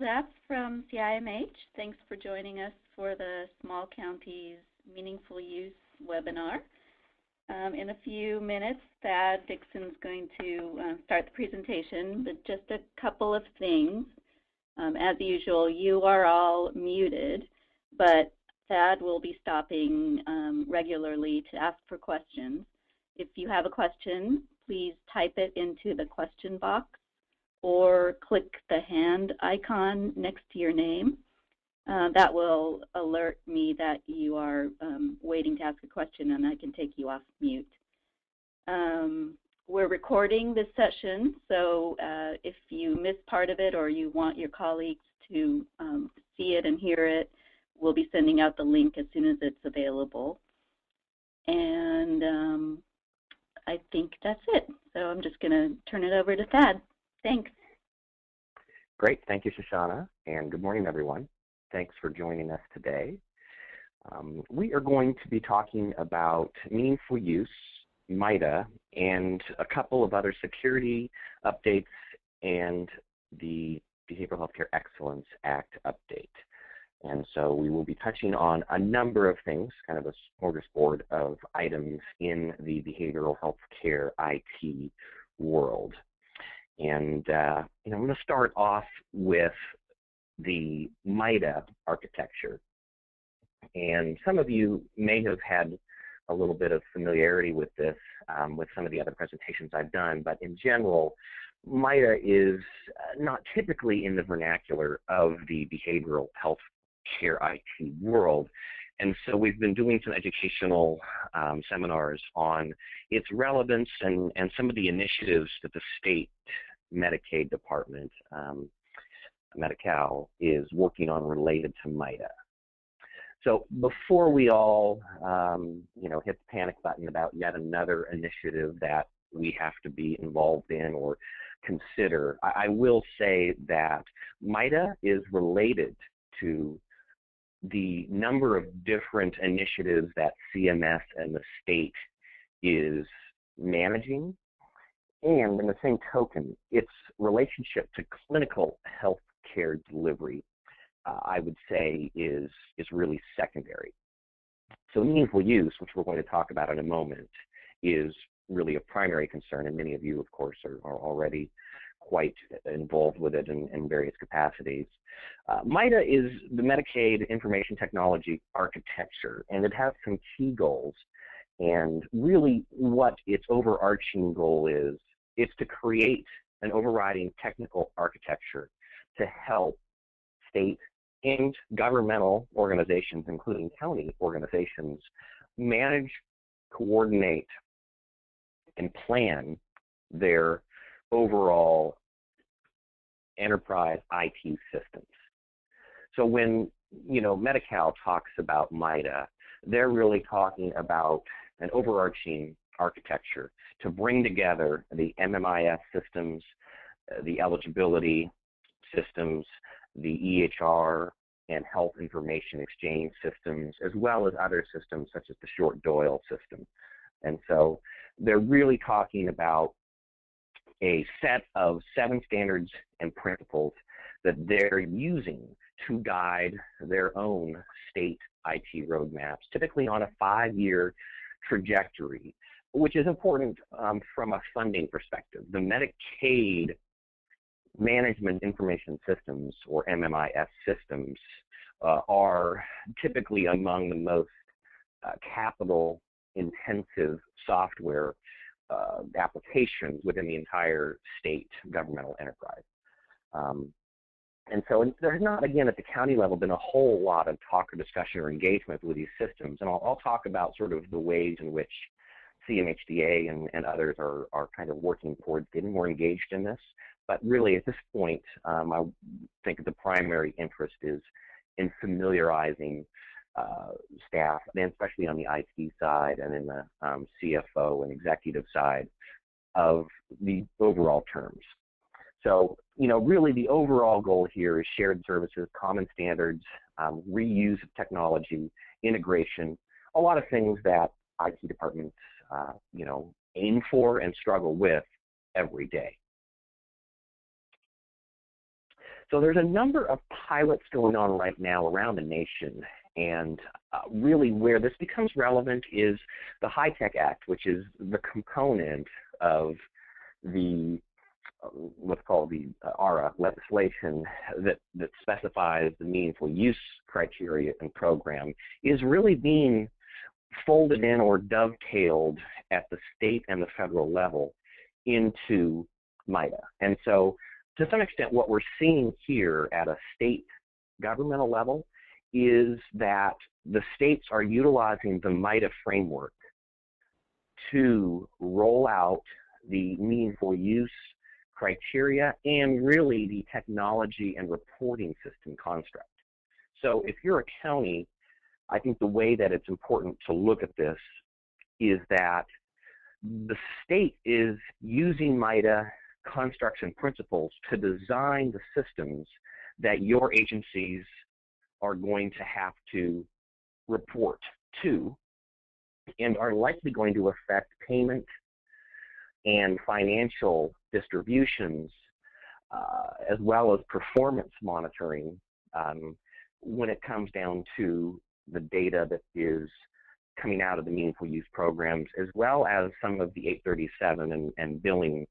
That's from CiMH. Thanks for joining us for the Small Counties Meaningful Use webinar. In a few minutes, Thad Dickson's going to start the presentation, but just a couple of things. As usual, you are all muted, but Thad will be stopping regularly to ask for questions. If you have a question, please type it into the question box or click the hand icon next to your name. That will alert me that you are waiting to ask a question, and I can take you off mute. We're recording this session, so if you miss part of it or you want your colleagues to see it and hear it, we'll be sending out the link as soon as it's available. And I think that's it. So I'm just going to turn it over to Thad. Thanks. Great. Thank you, Shoshana, and good morning, everyone. Thanks for joining us today. We are going to be talking about meaningful use, MITA, and a couple of other security updates and the Behavioral Healthcare Excellence Act update. And so we will be touching on a number of things, kind of a smorgasbord of items in the behavioral healthcare IT world. And I'm going to start off with the MITA architecture. And some of you may have had a little bit of familiarity with this with some of the other presentations I've done, but in general, MITA is not typically in the vernacular of the behavioral health care IT world. And so we've been doing some educational seminars on its relevance and some of the initiatives that the state Medicaid department, Medi-Cal, is working on related to MITA. So before we all, hit the panic button about yet another initiative that we have to be involved in or consider, I will say that MITA is related to the number of different initiatives that CMS and the state is managing, and in the same token, its relationship to clinical health care delivery, I would say, is really secondary. So meaningful use, which we're going to talk about in a moment, is really a primary concern, and many of you, of course, are already quite involved with it in various capacities. MITA is the Medicaid Information Technology Architecture, and it has some key goals. And really what its overarching goal is to create an overriding technical architecture to help state and governmental organizations, including county organizations, manage, coordinate, and plan their overall enterprise IT systems. So when Medi-Cal talks about MITA, they're really talking about an overarching architecture to bring together the MMIS systems, the eligibility systems, the EHR and health information exchange systems, as well as other systems such as the short DOIL system. And so they're really talking about a set of 7 standards and principles that they're using to guide their own state IT roadmaps, typically on a 5-year trajectory, which is important from a funding perspective. The Medicaid Management Information Systems, or MMIS systems, are typically among the most capital-intensive software applications within the entire state governmental enterprise. And so there's not, again, at the county level, been a whole lot of talk or discussion or engagement with these systems. And I'll talk about sort of the ways in which CMHDA and others are kind of working towards getting more engaged in this. But really, at this point, I think the primary interest is in familiarizing staff, and especially on the IT side and in the CFO and executive side, of the overall terms. So, really the overall goal here is shared services, common standards, reuse of technology, integration, a lot of things that IT departments, aim for and struggle with every day. So there's a number of pilots going on right now around the nation, and really where this becomes relevant is the HITECH Act, which is the component of the what's called the ARA legislation that specifies the meaningful use criteria and program, is really being folded in or dovetailed at the state and the federal level into MITA. And so to some extent what we're seeing here at a state governmental level is that the states are utilizing the MITA framework to roll out the meaningful use criteria and really the technology and reporting system construct. So if you're a county, I think the way that it's important to look at this is that the state is using MITA constructs and principles to design the systems that your agencies are going to have to report to and are likely going to affect payment and financial distributions as well as performance monitoring when it comes down to the data that is coming out of the meaningful use programs, as well as some of the 837 and billing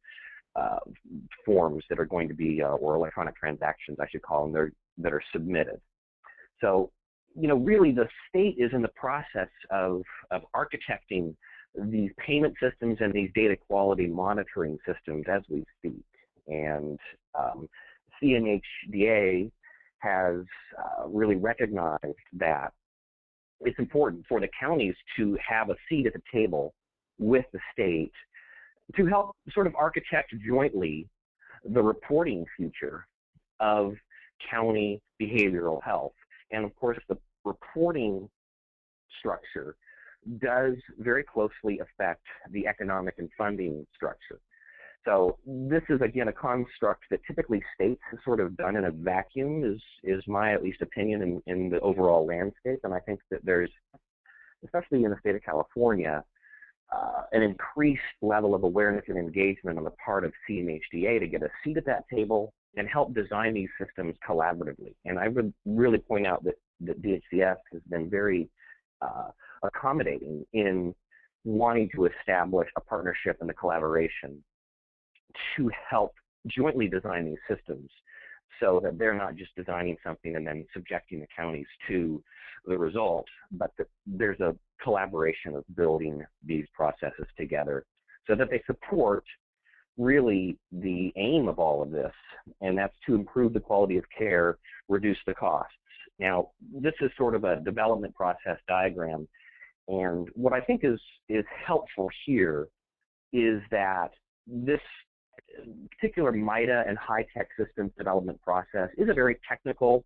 forms that are going to be, or electronic transactions, I should call them, that are submitted. So, you know, really the state is in the process of architecting these payment systems and these data quality monitoring systems as we speak. And CiMH has really recognized that it's important for the counties to have a seat at the table with the state to help sort of architect jointly the reporting future of county behavioral health. And of course, the reporting structure does very closely affect the economic and funding structure. So this is, again, a construct that typically states have sort of done in a vacuum, is my at least opinion in the overall landscape. And I think that there's, especially in the state of California, an increased level of awareness and engagement on the part of CMHDA to get a seat at that table and help design these systems collaboratively. And I would really point out that DHCS has been very accommodating in wanting to establish a partnership and a collaboration to help jointly design these systems so that they're not just designing something and then subjecting the counties to the result, but that there's a collaboration of building these processes together so that they support really the aim of all of this, and that's to improve the quality of care, reduce the costs. Now, this is sort of a development process diagram, and what I think is helpful here is that this particular MITA and high-tech systems development process is a very technical,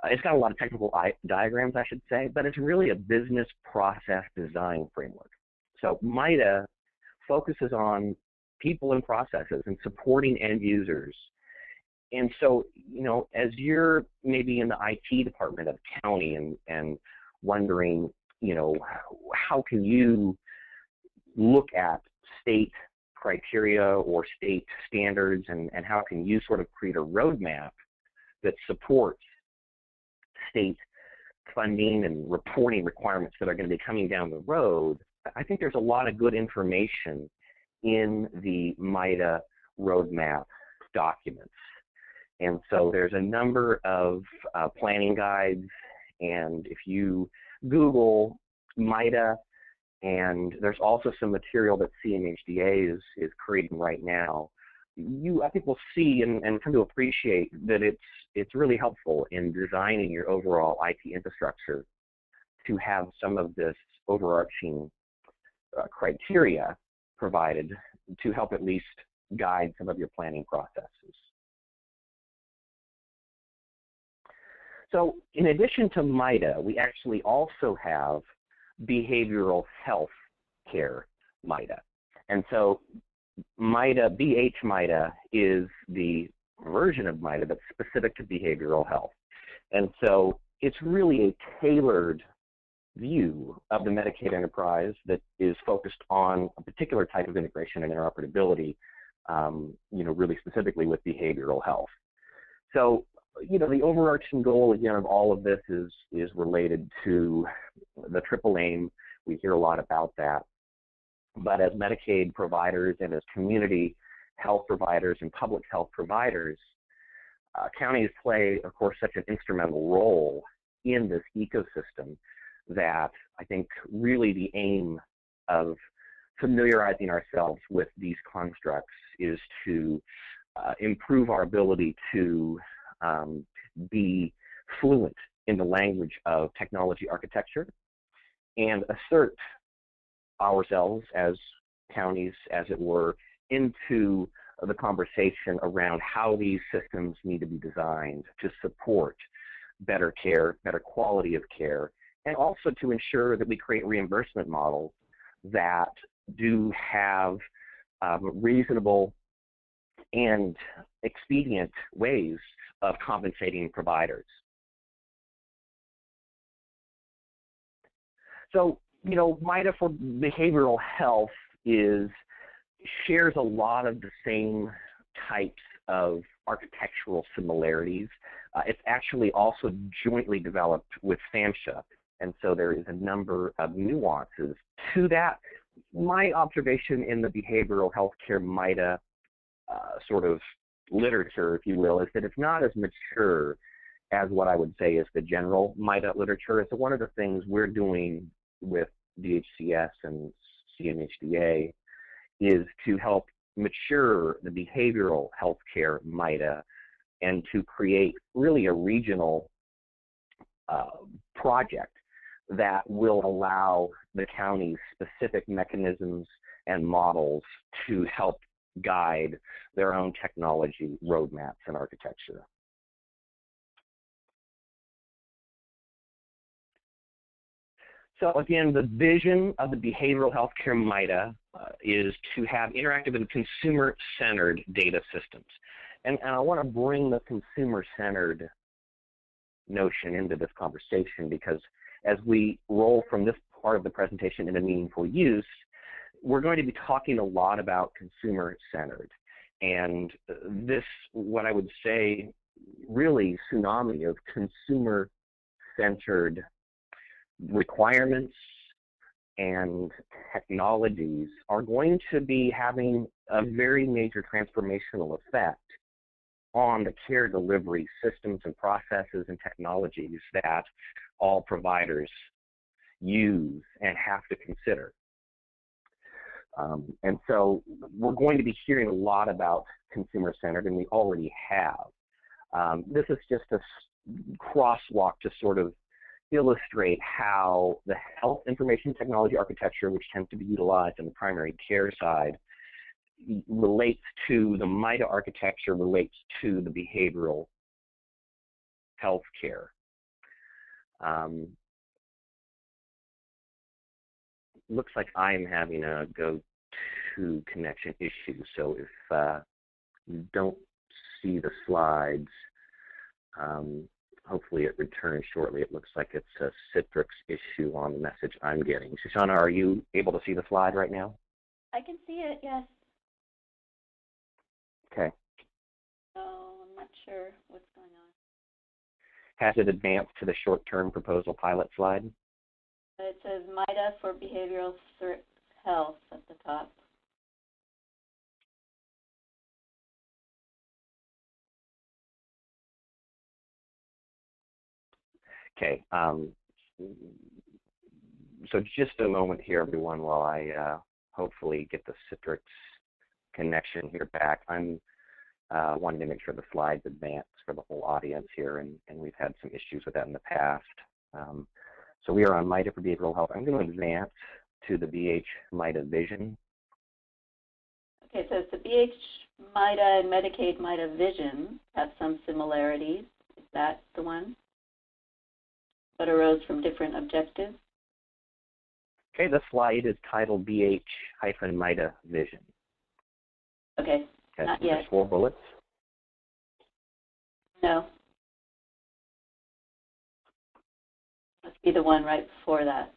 it's got a lot of technical diagrams, I should say, but it's really a business process design framework. So MITA focuses on people and processes and supporting end users. And so, you know, as you're maybe in the IT department of the county and wondering, you know, how can you look at state criteria or state standards and how can you sort of create a roadmap that supports state funding and reporting requirements that are going to be coming down the road, I think there's a lot of good information in the MITA roadmap documents. And so there's a number of planning guides, and if you Google MITA, and there's also some material that CMHDA is creating right now, you, I think, will see and come to appreciate that it's really helpful in designing your overall IT infrastructure to have some of this overarching criteria provided to help at least guide some of your planning processes. So in addition to MITA, we actually also have behavioral health care MITA. And so MITA, BH MITA, is the version of MITA that's specific to behavioral health. And so it's really a tailored view of the Medicaid enterprise that is focused on a particular type of integration and interoperability, you know, really specifically with behavioral health. So the overarching goal, again, of all of this is related to the triple aim. We hear a lot about that. But as Medicaid providers and as community health providers and public health providers, counties play, of course, such an instrumental role in this ecosystem that I think really the aim of familiarizing ourselves with these constructs is to improve our ability to be fluent in the language of technology architecture and assert ourselves as counties, as it were, into the conversation around how these systems need to be designed to support better care, better quality of care, and also to ensure that we create reimbursement models that do have reasonable and expedient ways of compensating providers. So, MITA for behavioral health shares a lot of the same types of architectural similarities. It's actually also jointly developed with SAMHSA, and so there is a number of nuances to that. My observation in the behavioral healthcare MITA sort of literature, if you will, is that it's not as mature as what I would say is the general MITA literature. So one of the things we're doing with DHCS and CMHDA is to help mature the behavioral healthcare MITA and to create really a regional project that will allow the county's specific mechanisms and models to help guide their own technology roadmaps and architecture. So again, the vision of the behavioral healthcare MITA is to have interactive and consumer-centered data systems. And I want to bring the consumer-centered notion into this conversation because as we roll from this part of the presentation into meaningful use, we're going to be talking a lot about consumer-centered. And this, what I would say, really tsunami of consumer-centered requirements and technologies are going to be having a very major transformational effect on the care delivery systems and processes and technologies that all providers use and have to consider. And so we're going to be hearing a lot about consumer-centered, and we already have. This is just a crosswalk to sort of illustrate how the health information technology architecture, which tends to be utilized in the primary care side, relates to the MITA architecture, relates to the behavioral health care. Looks like I am having a go-to connection issue, so if you don't see the slides, hopefully it returns shortly. It looks like it's a Citrix issue on the message I'm getting. Shoshana, are you able to see the slide right now? I can see it, yes. Okay. So I'm not sure what's going on. Has it advanced to the short-term proposal pilot slide? It says MITA for behavioral health at the top. Okay. So just a moment here, everyone, while I hopefully get the Citrix connection here back. I'm wanting to make sure the slides advance for the whole audience here, and we've had some issues with that in the past. So we are on MITA for behavioral health. I'm going to advance to the BH MITA vision. Okay, so the BH MITA and Medicaid MITA vision have some similarities. Is that the one? But arose from different objectives? Okay, the slide is titled BH-MITA vision. Okay, not yet. There's 4 bullets. No. Must be the one right before that.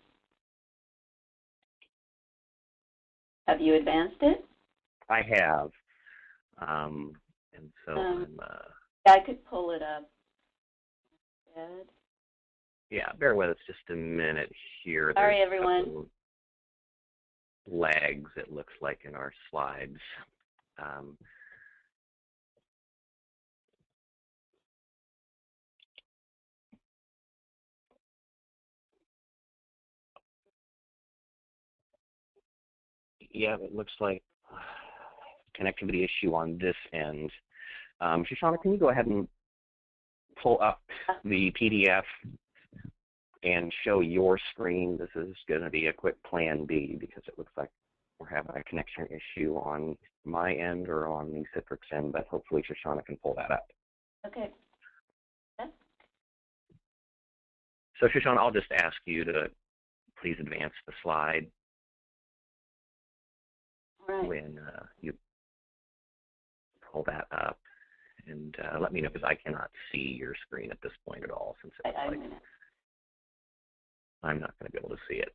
Have you advanced it? I have. And so I'm... yeah, I could pull it up. Bad. Yeah, bear with us just a minute here. Sorry, There's everyone. a couple lags, it looks like, in our slides. Yeah, it looks like connectivity issue on this end. Shoshana, can you go ahead and pull up the PDF and show your screen? This is going to be a quick plan B because it looks like we're having a connection issue on my end or on the Citrix end, but hopefully Shoshana can pull that up. Okay. Yeah. So Shoshana, I'll just ask you to please advance the slide when you pull that up, and let me know because I cannot see your screen at this point at all, since it's like I'm not going to be able to see it.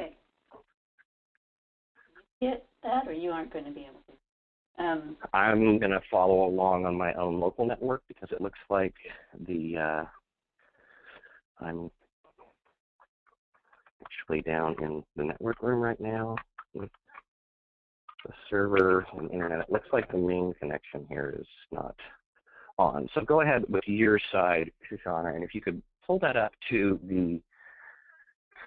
Okay. Get that, or you aren't going to be able to? I'm going to follow along on my own local network because it looks like the I'm actually down in the network room right now with the server and internet. It looks like the main connection here is not on. So go ahead with your side, Shoshana, and if you could pull that up to the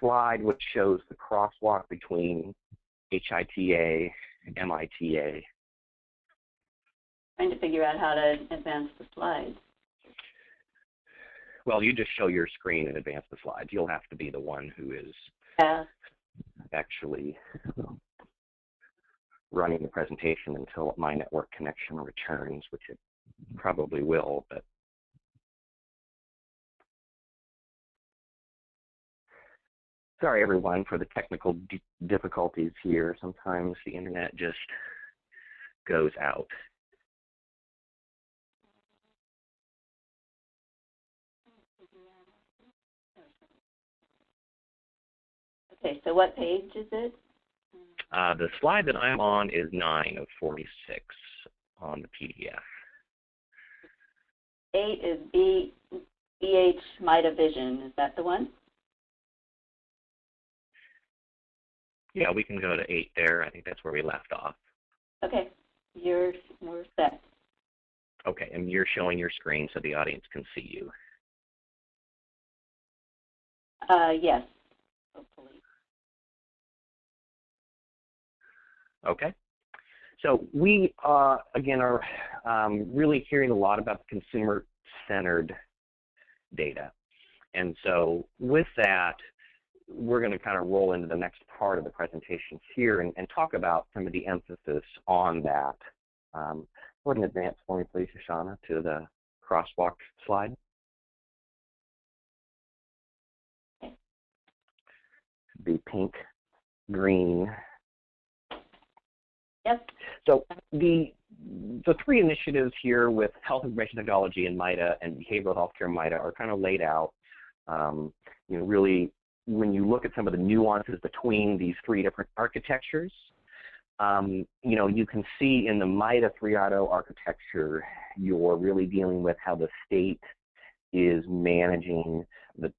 slide which shows the crosswalk between HITA and MITA. Trying to figure out how to advance the slides. Well, you just show your screen and advance the slides. You'll have to be the one who is actually running the presentation until my network connection returns, which it probably will, but sorry everyone for the technical difficulties here. Sometimes the internet just goes out. Okay, so what page is it? The slide that I'm on is 9 of 46 on the PDF. 8 is BH MITA Vision. Is that the one? Yeah, we can go to 8 there. I think that's where we left off. Okay, we're set. Okay, and you're showing your screen so the audience can see you. Yes, hopefully. Okay. So we, again, are really hearing a lot about the consumer-centered data. And so with that, we're going to kind of roll into the next part of the presentation here and talk about some of the emphasis on that. Go ahead and advance for me, please, Shoshana, to the crosswalk slide. Okay. The pink, green. Yep. So the three initiatives here with health information technology and MITA and behavioral healthcare MITA are kind of laid out. You know, really, when you look at some of the nuances between these three different architectures, you know, you can see in the MITA 3.0 architecture, you're really dealing with how the state is managing the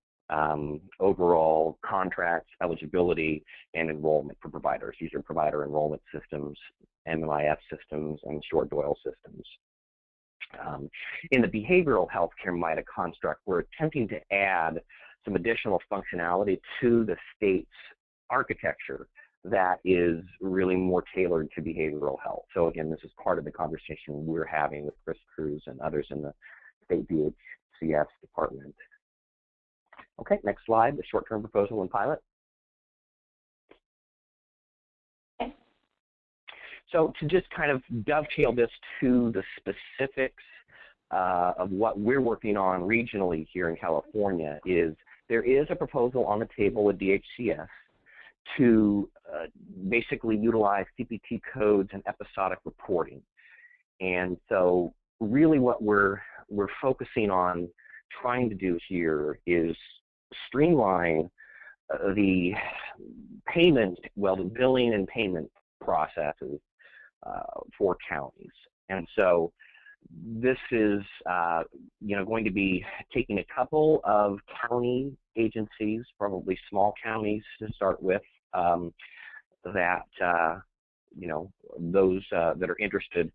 overall contracts, eligibility, and enrollment for providers. These are provider enrollment systems, MMIF systems, and short DOIL systems. In the behavioral healthcare MITA construct, we're attempting to add some additional functionality to the state's architecture that is really more tailored to behavioral health. So again, this is part of the conversation we're having with Chris Cruz and others in the state DHCS department. Okay, next slide, the short-term proposal and pilot. Okay. So to just kind of dovetail this to the specifics of what we're working on regionally here in California is there is a proposal on the table with DHCS to basically utilize CPT codes and episodic reporting. And so really what we're focusing on trying to do here is streamline the payment, the billing and payment processes for counties. And so this is, going to be taking a couple of county agencies, probably small counties to start with, that, those that are interested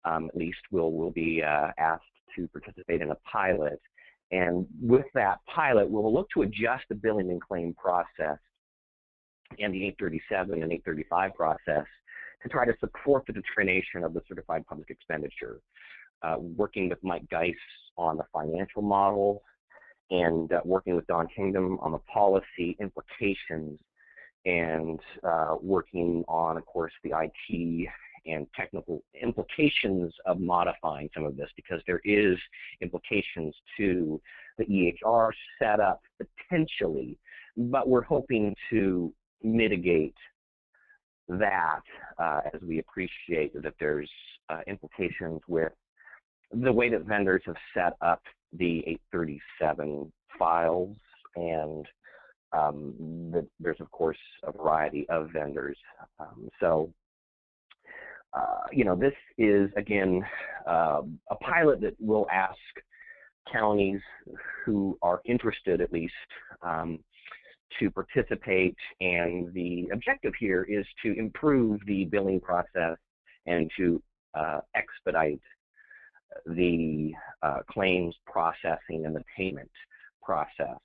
at least will be asked to participate in a pilot. And with that pilot, we'll look to adjust the billing and claim process and the 837 and 835 process to try to support the determination of the certified public expenditure, working with Mike Geis on the financial model and working with Don Kingdom on the policy implications, and working on, of course, the IT and technical implications of modifying some of this, because there is implications to the EHR setup potentially, but we're hoping to mitigate that as we appreciate that there's implications with the way that vendors have set up the 837 files, and there's of course a variety of vendors. This is again a pilot that will ask counties who are interested at least to participate, and the objective here is to improve the billing process and to expedite the claims processing and the payment process.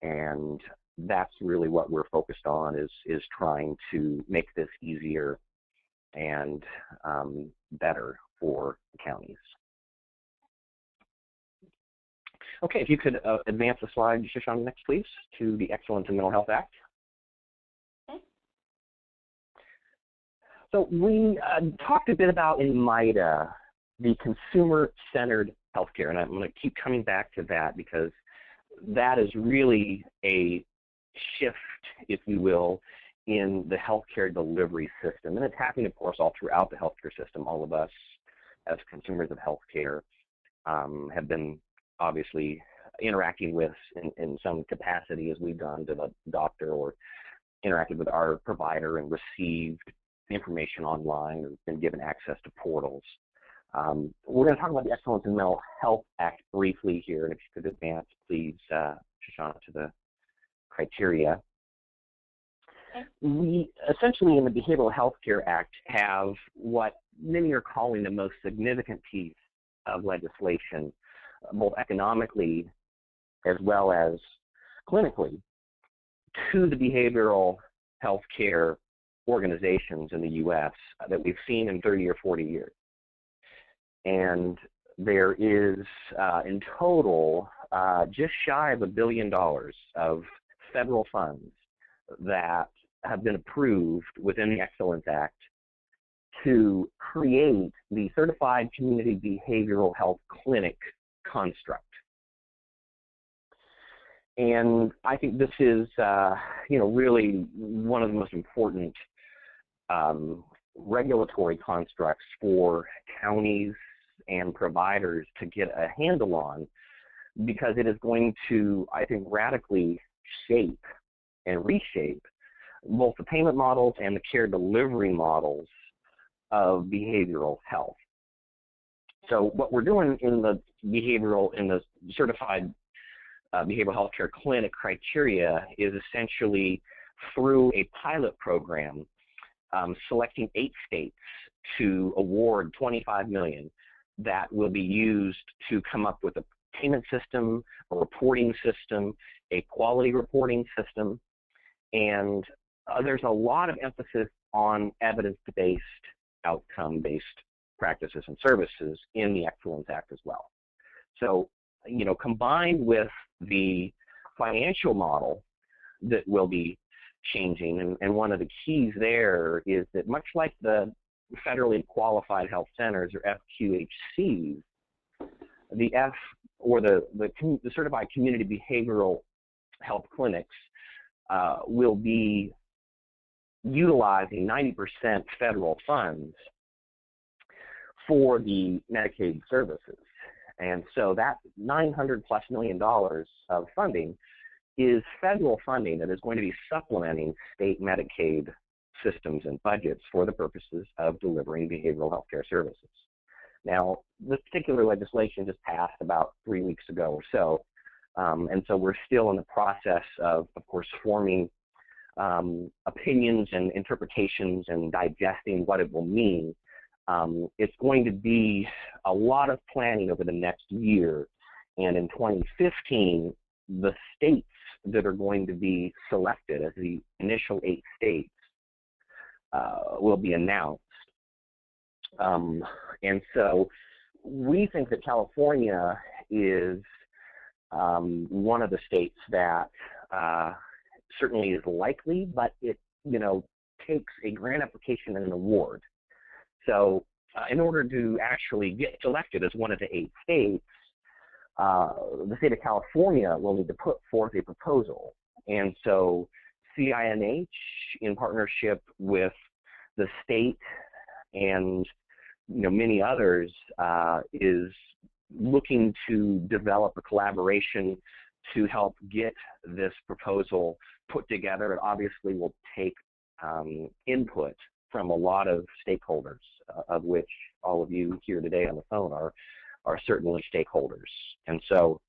And that's really what we're focused on, is trying to make this easier and better for the counties. Okay, if you could advance the slide, Shashan, next please, to the Excellence in Mental Health Act. Okay. So we talked a bit about in MITA the consumer-centered healthcare, and I'm going to keep coming back to that because that is really a shift, if you will, in the healthcare delivery system. And it's happening, of course, all throughout the healthcare system. All of us as consumers of healthcare have been obviously interacting with in some capacity as we've gone to the doctor or interacted with our provider and received information online or been given access to portals. We're going to talk about the Excellence in Mental Health Act briefly here, and if you could advance, please, Shoshana, to the criteria. Okay. We essentially in the Behavioral Health Care Act have what many are calling the most significant piece of legislation, both economically as well as clinically, to the behavioral health care organizations in the U.S. that we've seen in 30 or 40 years. And there is, in total, just shy of $1 billion of federal funds that have been approved within the Excellence Act to create the Certified Community Behavioral Health Clinic construct. And I think this is, really one of the most important regulatory constructs for counties and providers to get a handle on, because it is going to, I think, radically shape and reshape both the payment models and the care delivery models of behavioral health. So what we're doing in the certified behavioral health care clinic criteria is essentially through a pilot program selecting 8 states to award $25 million that will be used to come up with a payment system, a reporting system, a quality reporting system, and there's a lot of emphasis on evidence-based, outcome-based practices and services in the Excellence Act as well. So, combined with the financial model that will be changing, and one of the keys there is that much like the federally qualified health centers, or FQHCs, the Certified Community Behavioral Health Clinics will be utilizing 90% federal funds for the Medicaid services. And so that $900+ million of funding is federal funding that is going to be supplementing state Medicaid systems and budgets for the purposes of delivering behavioral health care services. Now, this particular legislation just passed about 3 weeks ago or so, and so we're still in the process of course, forming opinions and interpretations and digesting what it will mean. It's going to be a lot of planning over the next year, and in 2015, the states that are going to be selected as the initial 8 states will be announced. And so we think that California is one of the states that certainly is likely, but it, takes a grant application and an award. So in order to actually get selected as one of the 8 states, the state of California will need to put forth a proposal. And so CiMH, in partnership with the state and many others, is looking to develop a collaboration to help get this proposal put together. It obviously will take input from a lot of stakeholders, of which all of you here today on the phone are certainly stakeholders. And so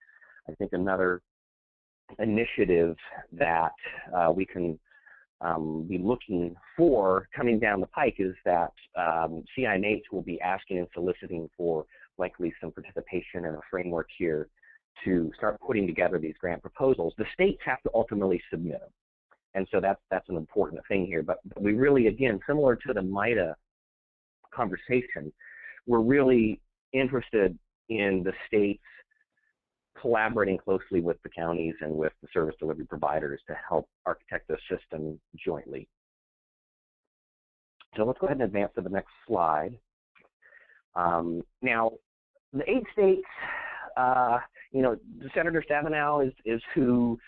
I think another initiative that we can be looking for coming down the pike is that CiMH will be asking and soliciting for likely some participation in a framework here to start putting together these grant proposals. The states have to ultimately submit them. And so that's an important thing here. But we really, again, similar to the MITA conversation, we're really interested in the states collaborating closely with the counties and with the service delivery providers to help architect the system jointly. So let's go ahead and advance to the next slide. Now, the 8 states, Senator Stabenow is who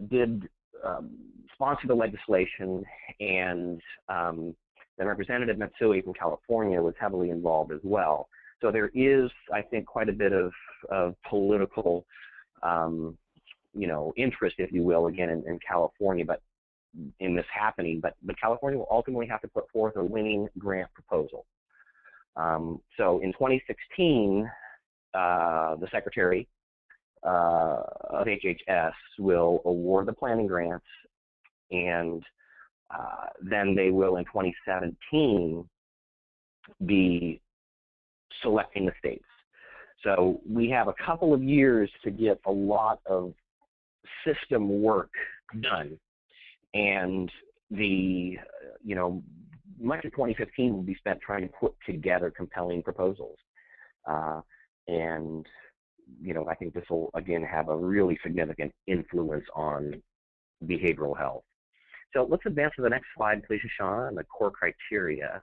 did sponsor the legislation, and then Representative Matsui from California was heavily involved as well. So there is, I think, quite a bit of political, interest, if you will, again, in California, but in this happening. But California will ultimately have to put forth a winning grant proposal. So in 2016, the Secretary of HHS will award the planning grants, and then they will, in 2017, be selecting the states. So we have a couple of years to get a lot of system work done, and much of 2015 will be spent trying to put together compelling proposals. And I think this will, again, have a really significant influence on behavioral health. So let's advance to the next slide, please, Shoshana, and the core criteria.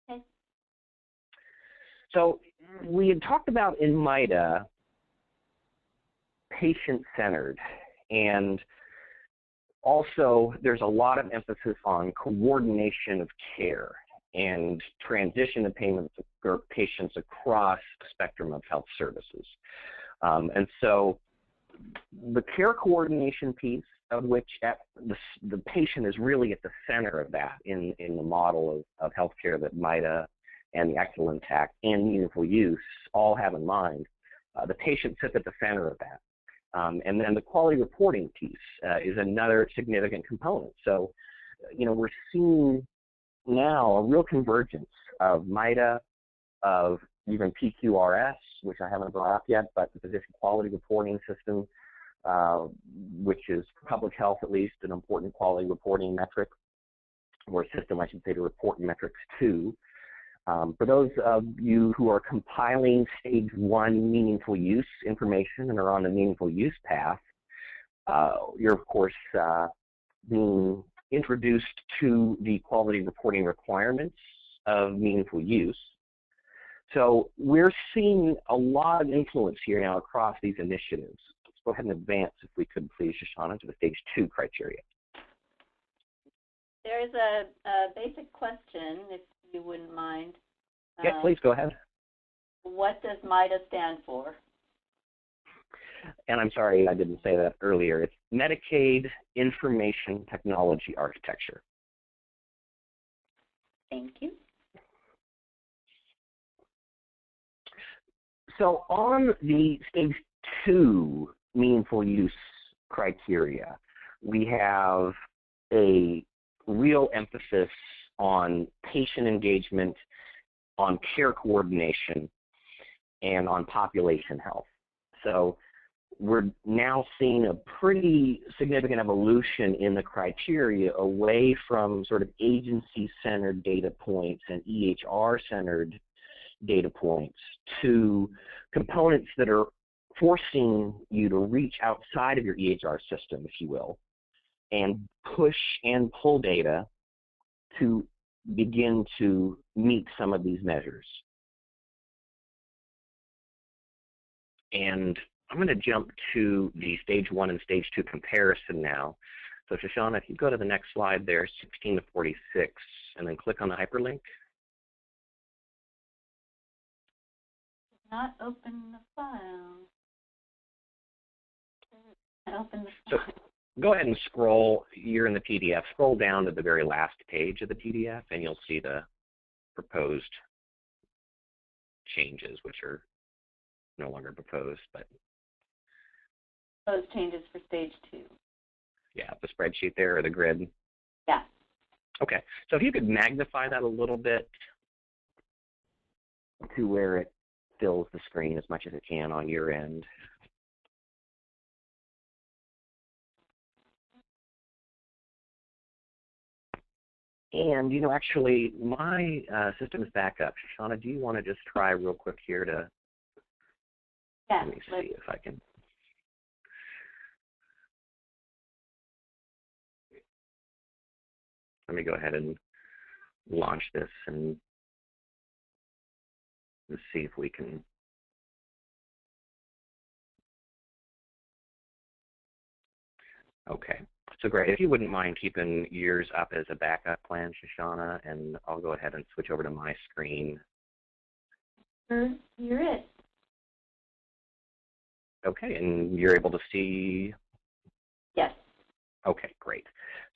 Okay. So we had talked about in MITA patient-centered, and also there's a lot of emphasis on coordination of care and transition of patients across the spectrum of health services. And so the care coordination piece, of which the patient is really at the center of that in the model of healthcare that MITA and the Excellence Act and meaningful use all have in mind, the patient sits at the center of that. And then the quality reporting piece is another significant component. So, we're seeing now a real convergence of MITA, of even PQRS, which I haven't brought up yet, but the physician quality reporting system, which is for public health at least an important quality reporting metric, or system, I should say, to report metrics to. For those of you who are compiling stage 1 meaningful use information and are on the meaningful use path, you're of course being introduced to the quality reporting requirements of meaningful use. So we're seeing a lot of influence here now across these initiatives. Let's go ahead and advance, if we could please, Shoshana, to the stage 2 criteria. There's a basic question, if you wouldn't mind. Yeah, please go ahead. What does MITA stand for? And I'm sorry I didn't say that earlier. It's Medicaid Information Technology Architecture. Thank you. So on the stage 2 meaningful use criteria, we have a real emphasis on patient engagement, on care coordination, and on population health. So we're now seeing a pretty significant evolution in the criteria away from sort of agency-centered data points and EHR-centered data points to components that are forcing you to reach outside of your EHR system, if you will, and push and pull data to begin to meet some of these measures. And I'm going to jump to the stage 1 and stage 2 comparison now. So Shoshana, if you go to the next slide there, 16 to 46, and then click on the hyperlink. Not open the file. Open the file. So go ahead and scroll. You're in the PDF. Scroll down to the very last page of the PDF, and you'll see the proposed changes, which are no longer proposed, but those changes for stage 2. Yeah, the spreadsheet there or the grid. Yeah. Okay, so if you could magnify that a little bit to where it fills the screen as much as it can on your end. And, you know, actually, my system is back up. Shoshana, do you want to just try real quick here to, let me see if I can. Let me go ahead and launch this and let's see if we can. Okay, so great. If you wouldn't mind keeping yours up as a backup plan, Shoshana, and I'll go ahead and switch over to my screen. You're it. Okay, and you're able to see? Yes. Okay, great.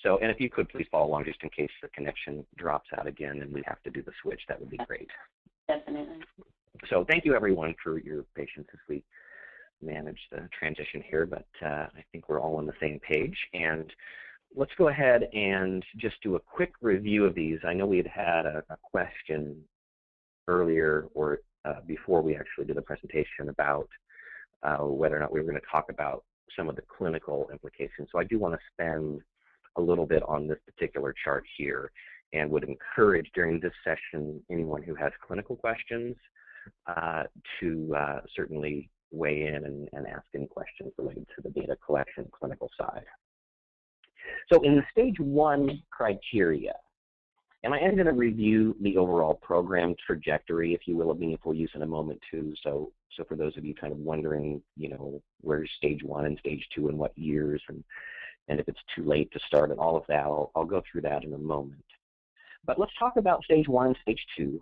So, and if you could please follow along just in case the connection drops out again and we have to do the switch, that would be great. Definitely. So thank you everyone for your patience as we manage the transition here, but I think we're all on the same page. And let's go ahead and just do a quick review of these. I know we had a question earlier or before we actually did the presentation about whether or not we were going to talk about some of the clinical implications. So I do want to spend a little bit on this particular chart here and would encourage during this session anyone who has clinical questions to certainly weigh in and ask any questions related to the data collection clinical side. So in the stage 1 criteria, and I am going to review the overall program trajectory, if you will, of meaningful use in a moment too. So for those of you kind of wondering, you know, where's stage 1 and stage 2 and what years, and if it's too late to start and all of that, I'll go through that in a moment. But let's talk about stage 1 and stage 2.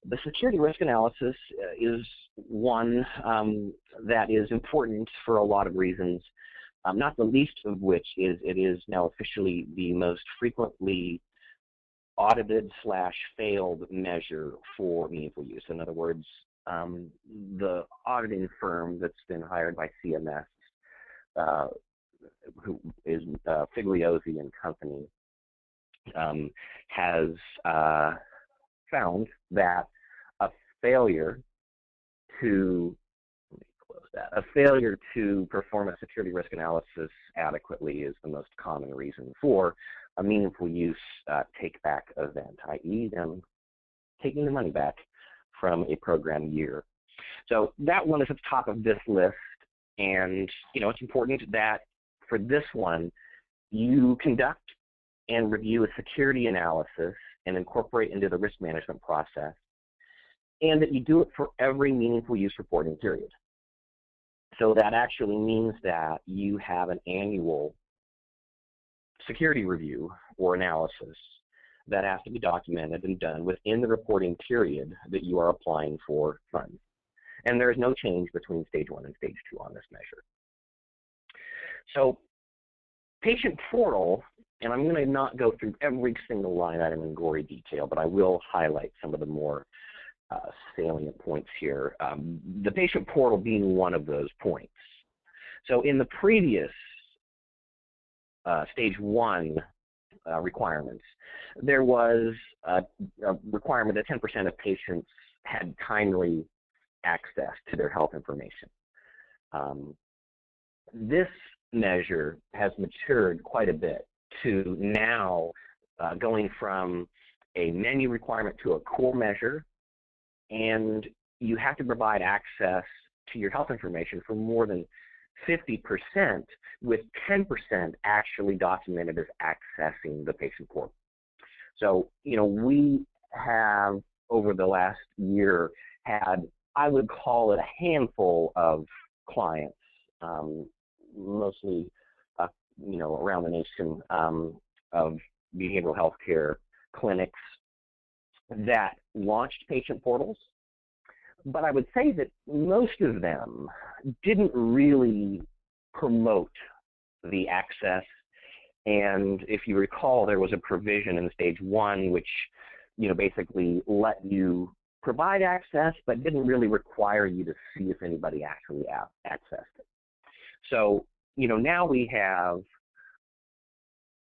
The security risk analysis is one that is important for a lot of reasons, not the least of which is it is now officially the most frequently audited / failed measure for meaningful use. In other words, the auditing firm that's been hired by CMS, who is Figliozzi and Company, has found that a failure to perform a security risk analysis adequately is the most common reason for a meaningful use take-back event, i.e. them taking the money back from a program year. So that one is at the top of this list, and you know it's important that for this one you conduct and review a security analysis and incorporate into the risk management process, and that you do it for every meaningful use reporting period. So that actually means that you have an annual security review or analysis that has to be documented and done within the reporting period that you are applying for funds. And there is no change between stage 1 and stage 2 on this measure. So patient portal, and I'm going to not go through every single line item in gory detail, but I will highlight some of the more salient points here. The patient portal being one of those points. So in the previous stage 1 requirements, there was a requirement that 10% of patients had timely access to their health information. This measure has matured quite a bit to now going from a menu requirement to a core measure, and you have to provide access to your health information for more than 50%, with 10% actually documented as accessing the patient portal. So, you know, we have over the last year had, I would call it, a handful of clients, mostly, you know, around the nation, of behavioral health care clinics that launched patient portals. But I would say that most of them didn't really promote the access. And if you recall, there was a provision in stage 1 which, you know, basically let you provide access, but didn't really require you to see if anybody actually accessed it. So, you know, now we have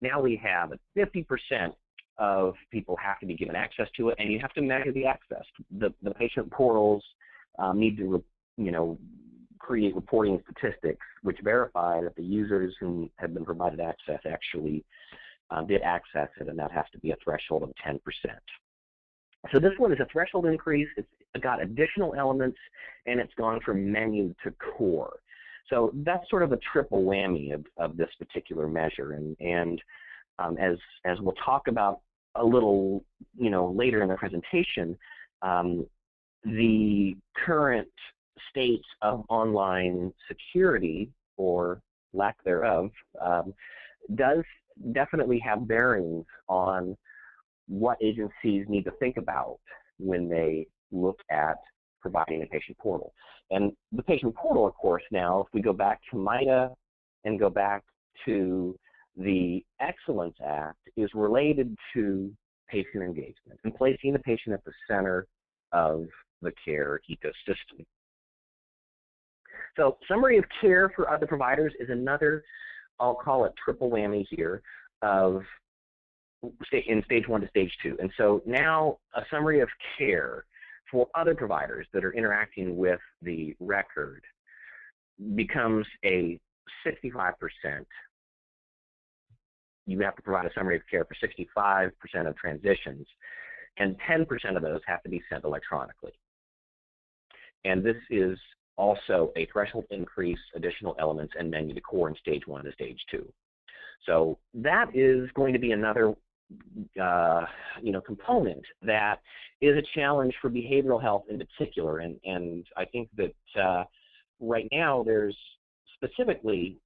50% of people have to be given access to it, and you have to measure the access. The patient portals need to, you know, create reporting statistics which verify that the users who have been provided access actually did access it, and that has to be a threshold of 10%. So this one is a threshold increase. It's got additional elements, and it's gone from menu to core. So that's sort of a triple whammy of this particular measure. And as we'll talk about a little, you know, later in the presentation, the current state of online security, or lack thereof, does definitely have bearings on what agencies need to think about when they look at providing a patient portal. And the patient portal, of course, now, if we go back to MITA and go back to the Excellence Act, is related to patient engagement and placing the patient at the center of the care ecosystem. So summary of care for other providers is another, I'll call it triple whammy here, of in stage 1 to stage 2. And so now a summary of care for other providers that are interacting with the record becomes a 65%. You have to provide a summary of care for 65% of transitions, and 10% of those have to be sent electronically. And this is also a threshold increase, additional elements, and menu to core in stage 1 to stage 2. So that is going to be another component that is a challenge for behavioral health in particular. And I think that right now there's specifically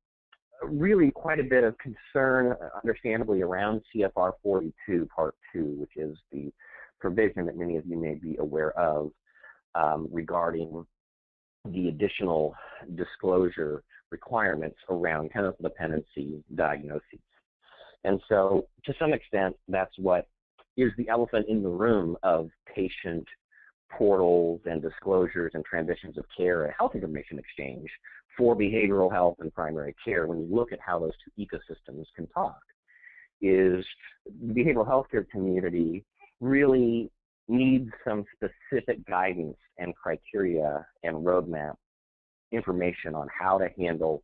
really quite a bit of concern, understandably, around CFR 42 Part 2, which is the provision that many of you may be aware of regarding the additional disclosure requirements around chemical dependency diagnoses. And so, to some extent, that's what is the elephant in the room of patient portals and disclosures and transitions of care and health information exchange for behavioral health and primary care. When you look at how those two ecosystems can talk, is the behavioral health care community really needs some specific guidance and criteria and roadmap information on how to handle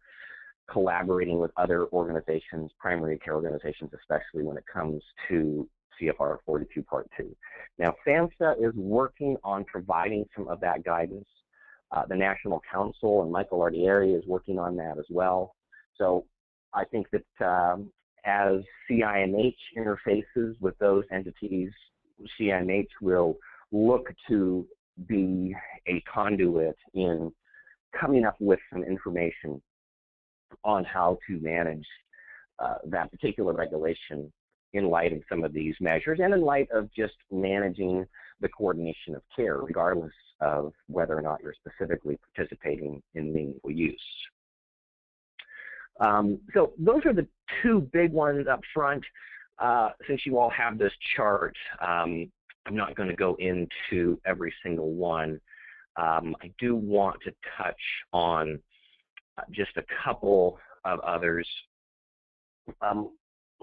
collaborating with other organizations, primary care organizations, especially when it comes to CFR 42 Part 2. Now, SAMHSA is working on providing some of that guidance. The National Council and Michael Ardieri is working on that as well. So I think that as CiMH interfaces with those entities, CiMH will look to be a conduit in coming up with some information on how to manage that particular regulation in light of some of these measures and in light of just managing the coordination of care, regardless of whether or not you're specifically participating in meaningful use. So those are the two big ones up front. Since you all have this chart, I'm not going to go into every single one. I do want to touch on just a couple of others.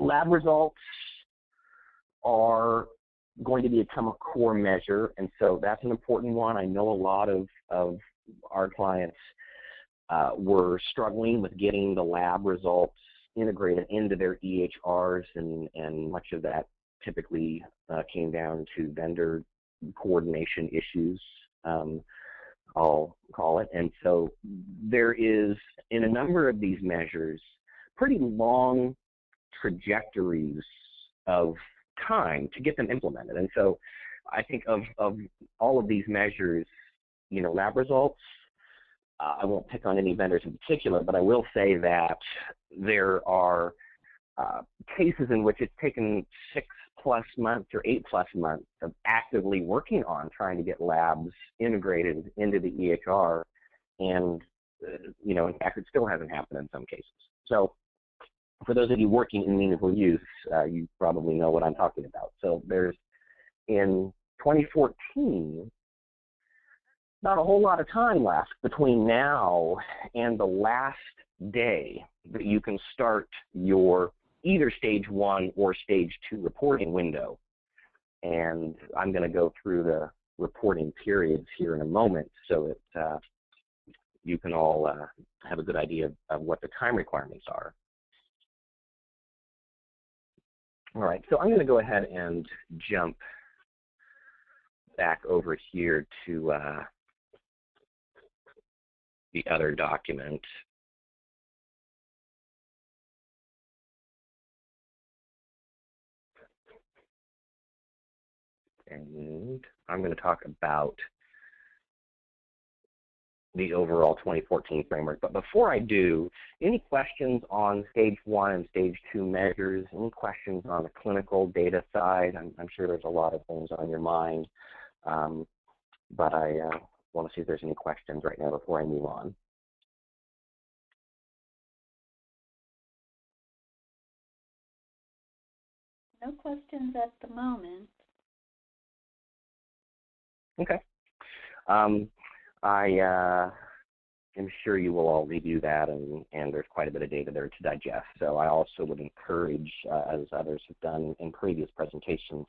Lab results are going to become a core measure, and so that's an important one. I know a lot of our clients were struggling with getting the lab results integrated into their EHRs, and much of that typically came down to vendor coordination issues, I'll call it. And so there is, in a number of these measures, pretty long trajectories of time to get them implemented. And so I think of all of these measures, you know, lab results, I won't pick on any vendors in particular, but I will say that there are cases in which it's taken 6+ months or 8+ months of actively working on trying to get labs integrated into the EHR, and you know, in fact, it still hasn't happened in some cases. So for those of you working in meaningful use, you probably know what I'm talking about. So there's, in 2014, not a whole lot of time left between now and the last day that you can start your either stage 1 or stage 2 reporting window. And I'm going to go through the reporting periods here in a moment so that you can all have a good idea of what the time requirements are. All right, so I'm going to go ahead and jump back over here to the other document. And I'm going to talk about the overall 2014 framework. But before I do, any questions on stage 1 and stage 2 measures? Any questions on the clinical data side? I'm sure there's a lot of things on your mind, but I want to see if there's any questions right now before I move on. No questions at the moment. Okay. I am sure you will all review that, and there's quite a bit of data there to digest. So I also would encourage, as others have done in previous presentations,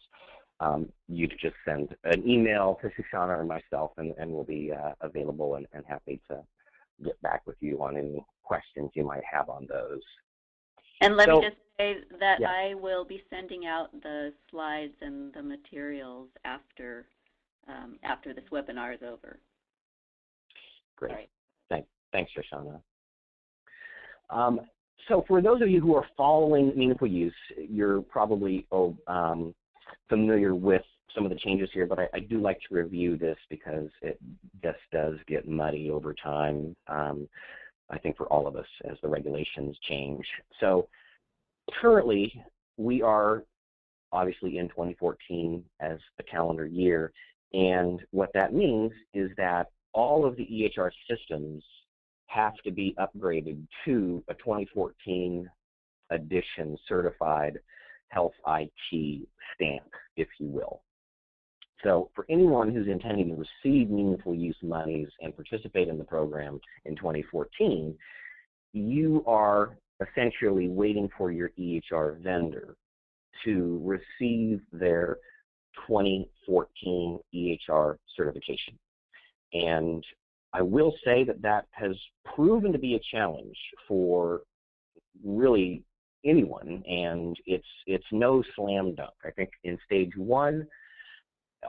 you to just send an email to Shoshana or myself, and we'll be available and happy to get back with you on any questions you might have on those. And let me just say that yeah. I will be sending out the slides and the materials after this webinar is over. Great. Right. Thanks, Shoshana. So for those of you who are following meaningful use, you're probably familiar with some of the changes here, but I do like to review this because it just does get muddy over time, I think, for all of us as the regulations change. So currently, we are obviously in 2014 as a calendar year, and what that means is that all of the EHR systems have to be upgraded to a 2014 edition certified health IT stamp, if you will. So for anyone who's intending to receive meaningful use monies and participate in the program in 2014, you are essentially waiting for your EHR vendor to receive their 2014 EHR certification. And I will say that that has proven to be a challenge for really anyone, and it's no slam dunk. I think in stage 1,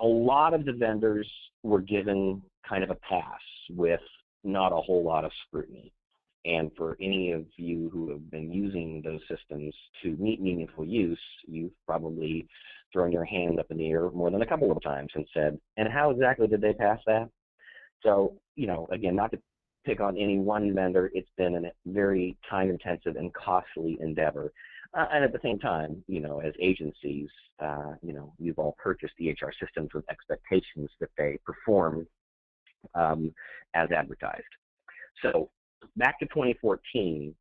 a lot of the vendors were given kind of a pass with not a whole lot of scrutiny. And for any of you who have been using those systems to meet meaningful use, you've probably thrown your hand up in the air more than a couple of times and said, and how exactly did they pass that? So, you know, again, not to pick on any one vendor. It's been a very time-intensive and costly endeavor. And at the same time, as agencies, you've all purchased EHR systems with expectations that they perform as advertised. So back to 2014,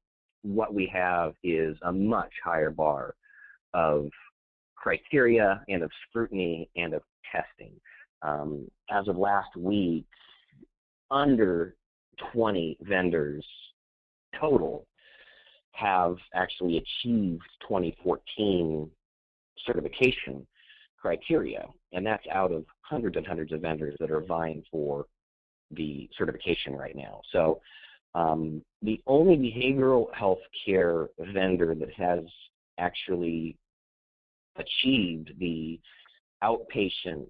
what we have is a much higher bar of criteria and of scrutiny and of testing. As of last week, under 20 vendors total have actually achieved 2014 certification criteria, and that's out of hundreds and hundreds of vendors that are vying for the certification right now. So the only behavioral health care vendor that has actually achieved the outpatient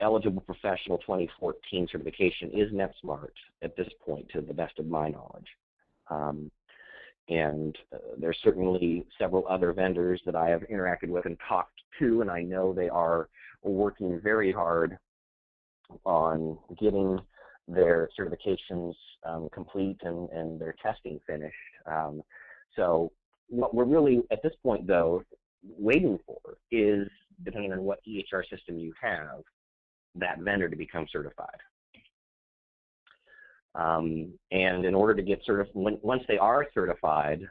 eligible professional 2014 certification is NetSmart at this point, to the best of my knowledge. And there's certainly several other vendors that I have interacted with and talked to, and I know they are working very hard on getting their certifications complete and their testing finished. So what we're really, at this point though, waiting for is, depending on what EHR system you have, that vendor to become certified. And in order to get certified, once they are certified,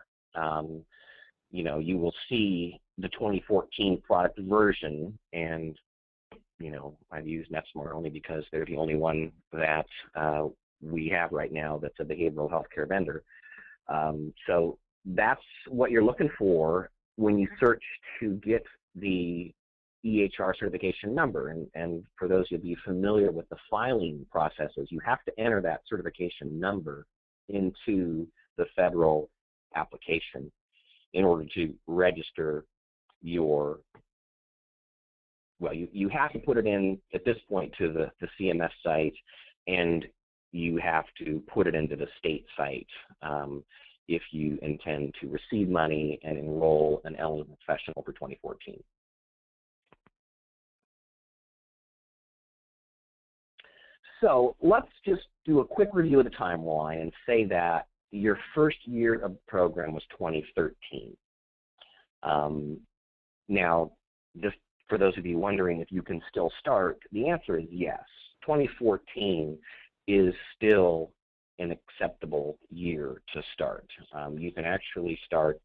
you will see the 2014 product version. And I've used NetSmart only because they're the only one that we have right now that's a behavioral healthcare vendor. So that's what you're looking for when you search to get the EHR certification number. And for those of you familiar with the filing processes, you have to enter that certification number into the federal application in order to register your, well, you have to put it in at this point to the CMS site, and you have to put it into the state site if you intend to receive money and enroll an eligible professional for 2014. So let's just do a quick review of the timeline and say that your first year of the program was 2013. Now, just for those of you wondering if you can still start, the answer is yes. 2014 is still an acceptable year to start. You can actually start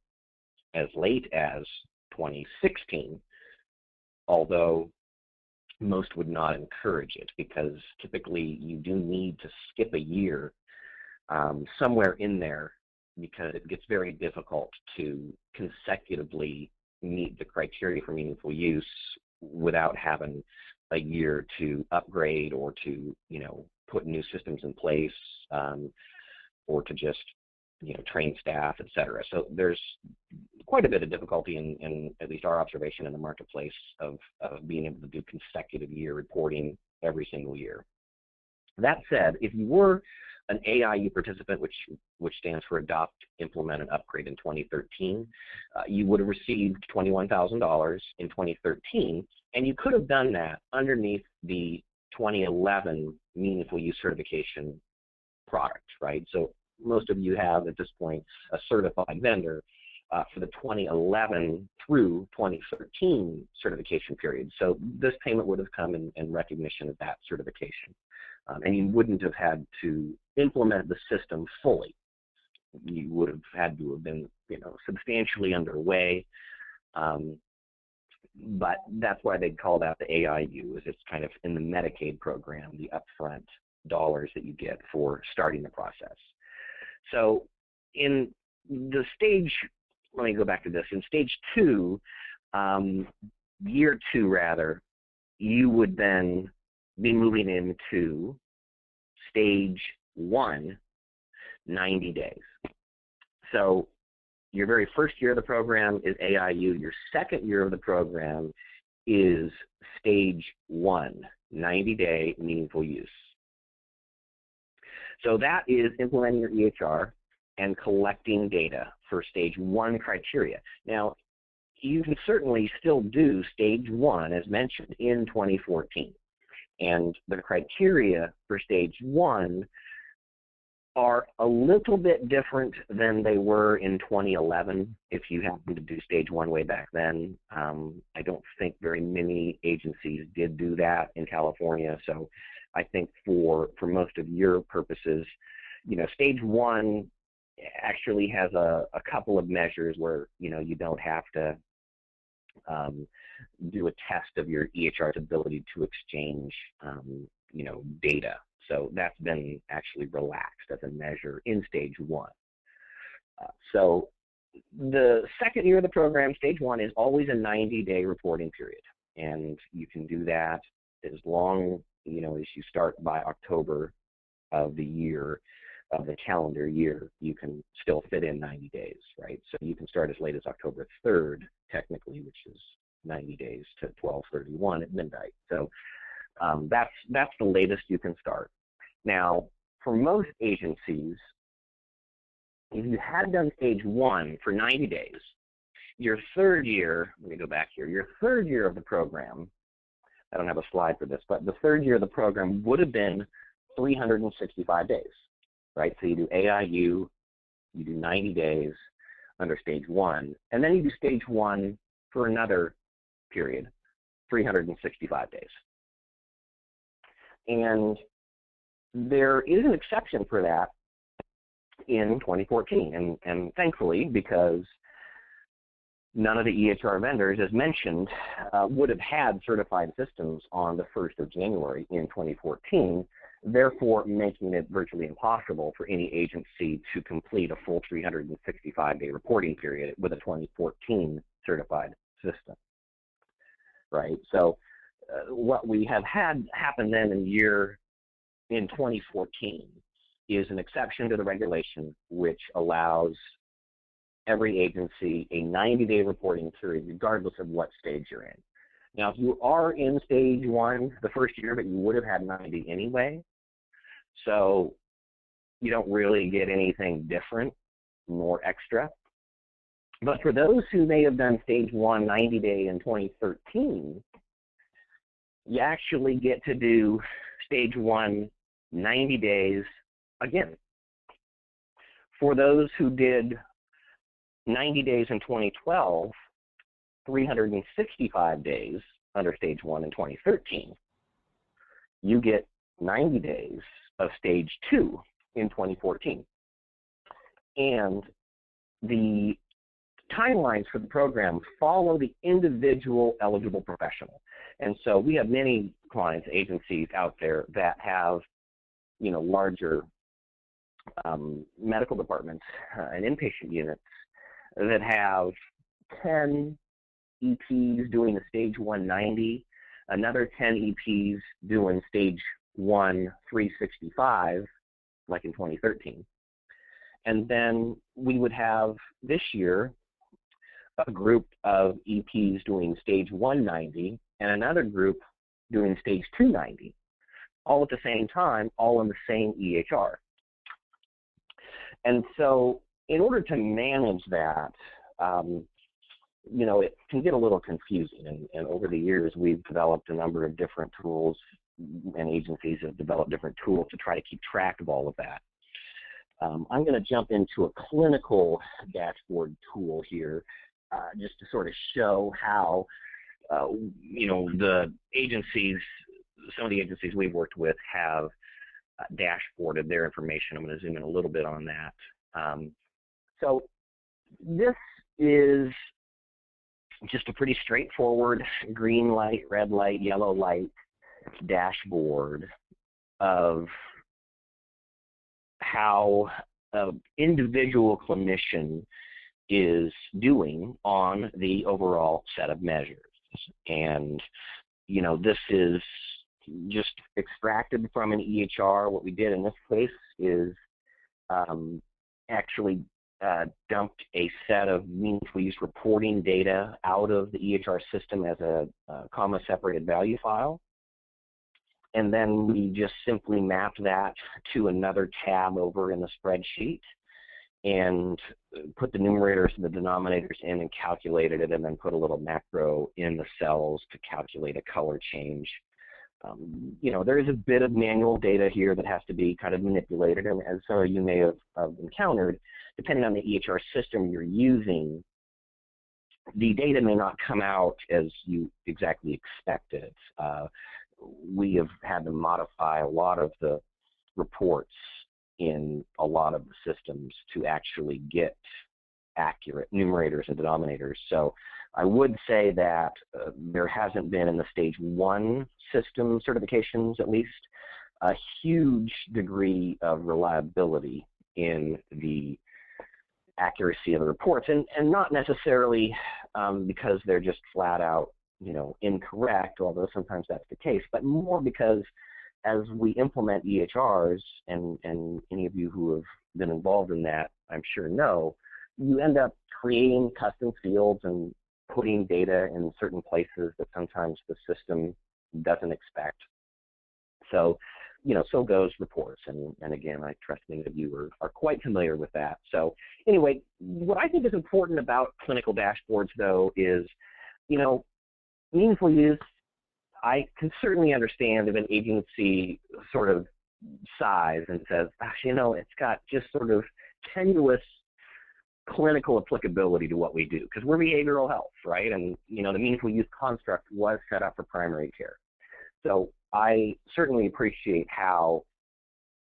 as late as 2016, although most would not encourage it, because typically you do need to skip a year somewhere in there, because it gets very difficult to consecutively meet the criteria for meaningful use without having a year to upgrade or to put new systems in place or to just train staff, etc. So there's quite a bit of difficulty in at least our observation in the marketplace of being able to do consecutive year reporting every single year. That said, if you were an AIU participant, which stands for Adopt, Implement, and Upgrade in 2013, you would have received $21,000 in 2013, and you could have done that underneath the 2011 Meaningful Use Certification product, right? So most of you have at this point a certified vendor for the 2011 through 2013 certification period. So this payment would have come in recognition of that certification. And you wouldn't have had to implement the system fully. You would have had to have been, substantially underway. But that's why they call that the AIU, is it's kind of in the Medicaid program, the upfront dollars that you get for starting the process. So in the stage, let me go back to this, in stage 2, year 2 rather, you would then be moving into stage 1, 90 days. So your very first year of the program is AIU. Your second year of the program is stage 1, 90-day meaningful use. So that is implementing your EHR and collecting data for stage 1 criteria. Now, you can certainly still do stage 1 as mentioned in 2014. And the criteria for stage 1 are a little bit different than they were in 2011. If you happened to do stage 1 way back then, I don't think very many agencies did do that in California. So I think for most of your purposes, stage 1 actually has a couple of measures where, you don't have to do a test of your EHR's ability to exchange, data. So that's been actually relaxed as a measure in stage 1. So the second year of the program, stage 1, is always a 90-day reporting period. And you can do that as long, as you start by October of the year, of the calendar year. You can still fit in 90 days, right? So you can start as late as October 3rd, technically, which is 90 days to 12/31 at midnight. So that's the latest you can start. Now, for most agencies, if you had done stage 1 for 90 days, your third year, let me go back here, your third year of the program, I don't have a slide for this, but the third year of the program would have been 365 days, right? So you do AIU, you do 90 days under stage 1, and then you do stage 1 for another period, 365 days. And there is an exception for that in 2014, and thankfully, because none of the EHR vendors, as mentioned, would have had certified systems on the 1st of January in 2014, therefore making it virtually impossible for any agency to complete a full 365-day reporting period with a 2014 certified system, right? So what we have had happen then in 2014 is an exception to the regulation which allows every agency a 90-day reporting period regardless of what stage you're in. Now, if you are in stage 1 the first year, but you would have had 90 anyway, so you don't really get anything different nor extra. But for those who may have done stage 1 90-day in 2013, you actually get to do stage 1 90 days again. For those who did 90 days in 2012, 365 days under stage 1 in 2013, you get 90 days of stage 2 in 2014. And the timelines for the program follow the individual eligible professional. And so we have many clients, agencies out there that have, larger medical departments and inpatient units that have 10 EPs doing the stage 190, another 10 EPs doing stage 1 365, like in 2013. And then we would have this year a group of EPs doing stage 190 and another group doing stage 290, all at the same time, all in the same EHR. And so in order to manage that, it can get a little confusing. And over the years, we've developed a number of different tools, and agencies have developed different tools to try to keep track of all of that. I'm going to jump into a clinical dashboard tool here just to sort of show how, the agencies, some of the agencies we've worked with have dashboarded their information. I'm going to zoom in a little bit on that. So this is just a pretty straightforward green light, red light, yellow light dashboard of how an individual clinician is doing on the overall set of measures. And, this is just extracted from an EHR. What we did in this case is actually dumped a set of meaningful use reporting data out of the EHR system as a comma-separated value file. And then we just simply mapped that to another tab over in the spreadsheet and put the numerators and the denominators in and calculated it, and then put a little macro in the cells to calculate a color change There is a bit of manual data here that has to be kind of manipulated, and as some of you may have encountered, depending on the EHR system you're using, the data may not come out as you exactly expected. We have had to modify a lot of the reports in a lot of the systems to actually get accurate numerators and denominators. So I would say that there hasn't been in the stage 1 system certifications, at least, a huge degree of reliability in the accuracy of the reports, and not necessarily because they're just flat out, incorrect, although sometimes that's the case, but more because as we implement EHRs, and any of you who have been involved in that, I'm sure know, you end up creating custom fields and putting data in certain places that sometimes the system doesn't expect. So, so goes reports. And again, I trust many of you are quite familiar with that. So anyway, what I think is important about clinical dashboards, though, is, meaningful use. I can certainly understand if an agency sort of sighs and says, gosh, it's got just sort of tenuous clinical applicability to what we do, because we're behavioral health, right? And, the meaningful use construct was set up for primary care. So I certainly appreciate how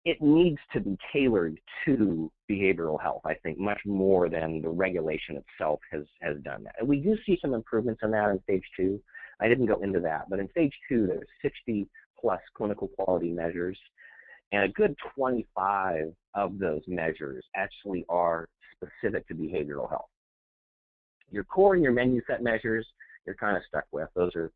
it needs to be tailored to behavioral health, I think, much more than the regulation itself has done that. And we do see some improvements in that in stage 2. I didn't go into that, but in stage 2, there's 60 plus clinical quality measures, and a good 25 of those measures actually are specific to behavioral health. Your core and your menu set measures, you're kind of stuck with. Those are,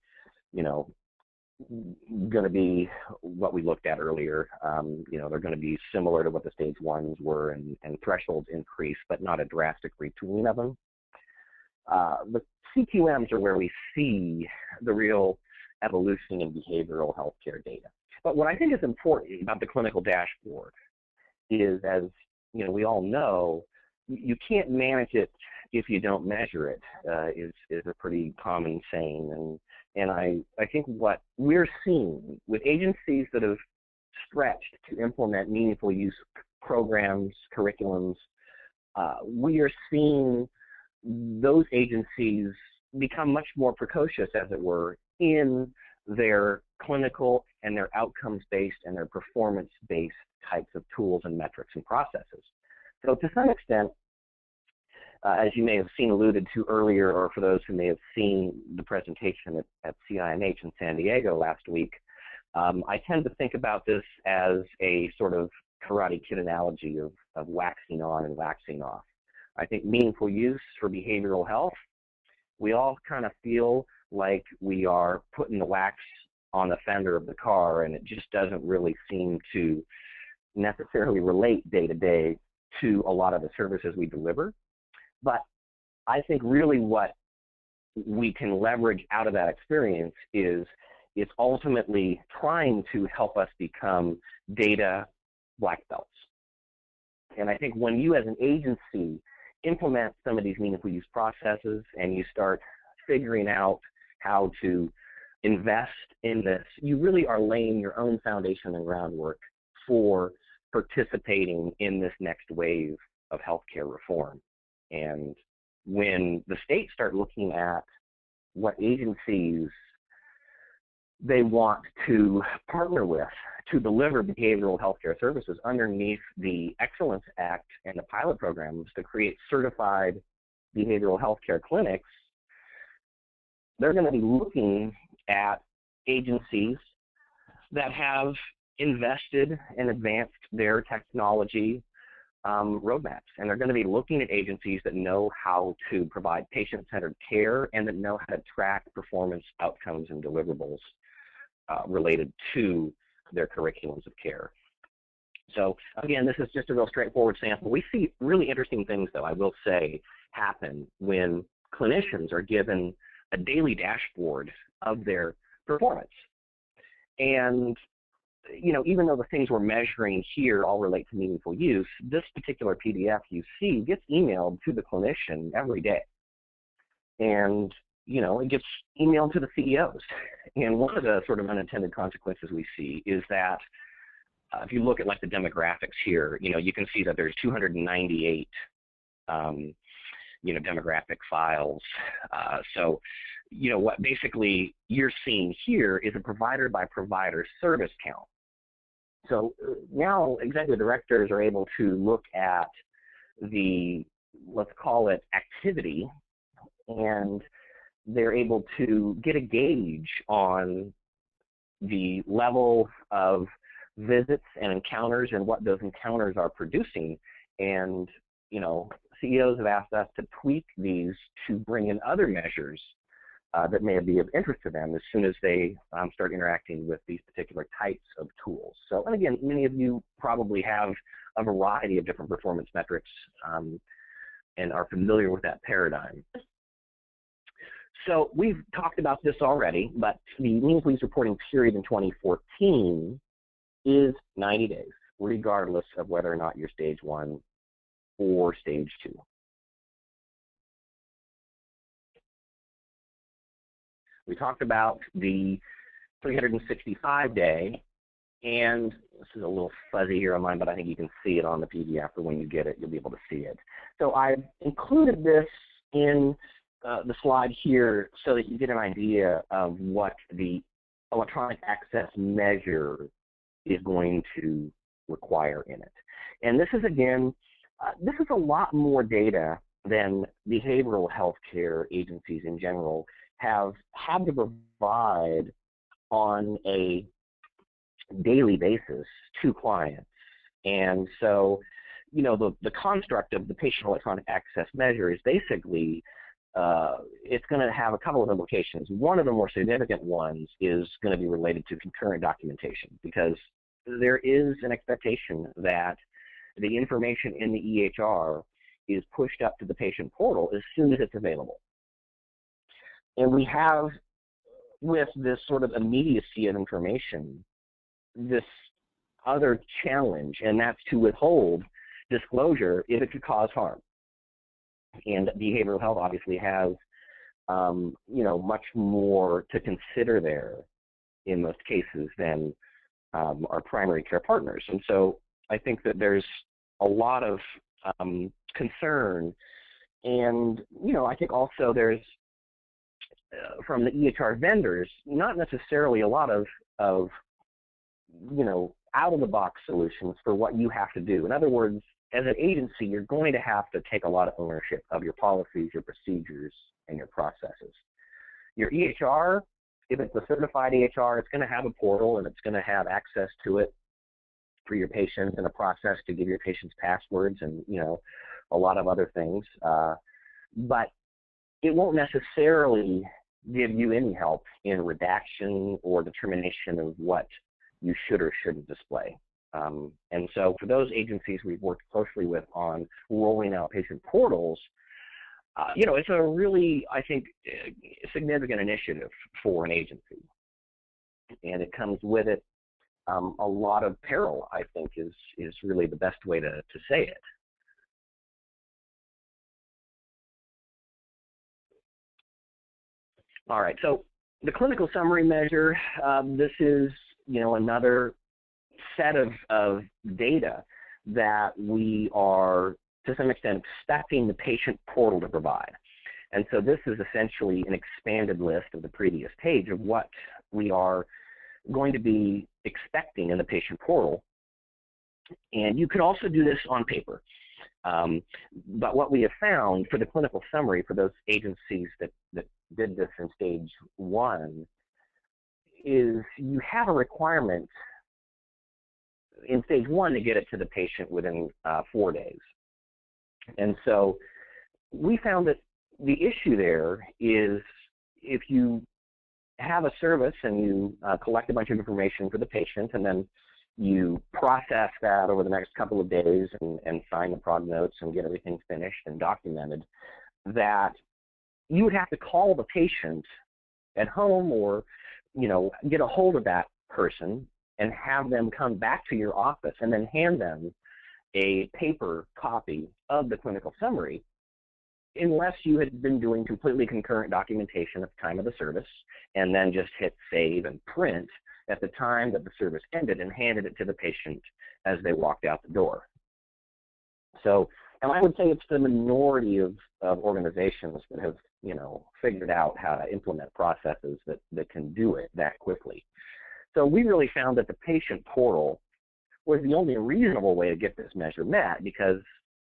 going to be what we looked at earlier. They're going to be similar to what the stage 1s were, and thresholds increase, but not a drastic retooling of them. The CQMs are where we see the real evolution in behavioral healthcare data. But what I think is important about the clinical dashboard is, as we all know, you can't manage it if you don't measure it, is a pretty common saying. And I think what we're seeing with agencies that have stretched to implement meaningful use programs, curriculums, we are seeing those agencies become much more precocious, as it were, in their clinical and their outcomes-based and their performance-based types of tools and metrics and processes. So to some extent, as you may have seen alluded to earlier, or for those who may have seen the presentation at CiMH in San Diego last week, I tend to think about this as a sort of Karate Kid analogy of waxing on and waxing off. I think meaningful use for behavioral health, we all kind of feel like we are putting the wax on the fender of the car, and it just doesn't really seem to necessarily relate day to day to a lot of the services we deliver. But I think really what we can leverage out of that experience is it's ultimately trying to help us become data black belts. And I think when you as an agency implement some of these meaningful use processes and you start figuring out how to invest in this, you really are laying your own foundation and groundwork for participating in this next wave of healthcare reform. And when the states start looking at what agencies they want to partner with to deliver behavioral healthcare services underneath the Excellence Act and the pilot programs to create certified behavioral healthcare clinics, they're going to be looking at agencies that have invested and advanced their technology roadmaps. And they're going to be looking at agencies that know how to provide patient-centered care and that know how to track performance outcomes and deliverables related to their curriculums of care. So again, this is just a real straightforward sample. We see really interesting things, though, I will say, happen when clinicians are given a daily dashboard of their performance. And even though the things we're measuring here all relate to meaningful use, this particular PDF you see gets emailed to the clinician every day. And it gets emailed to the CEOs. And one of the sort of unintended consequences we see is that if you look at like the demographics here, you can see that there's 298 demographic files. So what basically you're seeing here is a provider by provider service count. So now executive directors are able to look at the, let's call it, activity, and they're able to get a gauge on the level of visits and encounters and what those encounters are producing. And CEOs have asked us to tweak these to bring in other measures that may be of interest to them as soon as they start interacting with these particular types of tools. So, and again, many of you probably have a variety of different performance metrics and are familiar with that paradigm. So we've talked about this already, but the meaningful use reporting period in 2014 is 90 days, regardless of whether or not you're stage 1 or stage 2. We talked about the 365-day, and this is a little fuzzy here on mine, but I think you can see it on the PDF, or when you get it, you'll be able to see it. So I've included this in the slide here so that you get an idea of what the electronic access measure is going to require in it. And this is, again, this is a lot more data than behavioral health care agencies in general have had to provide on a daily basis to clients. And so, the construct of the patient electronic access measure is basically, it's going to have a couple of implications. One of the more significant ones is going to be related to concurrent documentation, because there is an expectation that the information in the EHR is pushed up to the patient portal as soon as it's available. And we have, with this sort of immediacy of information, this other challenge, and that's to withhold disclosure if it could cause harm. And behavioral health obviously has, much more to consider there in most cases than our primary care partners. And so I think that there's a lot of concern, and I think also there's from the EHR vendors not necessarily a lot of out-of-the-box solutions for what you have to do. In other words, as an agency, you're going to have to take a lot of ownership of your policies, your procedures, and your processes. Your EHR, if it's a certified EHR, it's going to have a portal, and it's going to have access to it for your patients, and a process to give your patients passwords, and a lot of other things. But it won't necessarily give you any help in redaction or determination of what you should or shouldn't display. And so for those agencies we've worked closely with on rolling out patient portals, it's a really, I think, significant initiative for an agency. And it comes with it a lot of peril, I think, is really the best way to say it. All right, so the clinical summary measure, this is, another set of data that we are, to some extent, expecting the patient portal to provide. And so this is essentially an expanded list of the previous page of what we are going to be expecting in the patient portal. And you could also do this on paper. But what we have found for the clinical summary for those agencies that did this in stage 1 is you have a requirement in stage 1 to get it to the patient within 4 days. And so we found that the issue there is if you have a service and you collect a bunch of information for the patient, and then you process that over the next couple of days and sign the prog notes and get everything finished and documented, that you would have to call the patient at home or, get a hold of that person and have them come back to your office and then hand them a paper copy of the clinical summary unless you had been doing completely concurrent documentation at the time of the service and then just hit save and print at the time that the service ended and handed it to the patient as they walked out the door. So, and I would say it's the minority of organizations that have, figured out how to implement processes that can do it that quickly. So we really found that the patient portal was the only reasonable way to get this measure met, because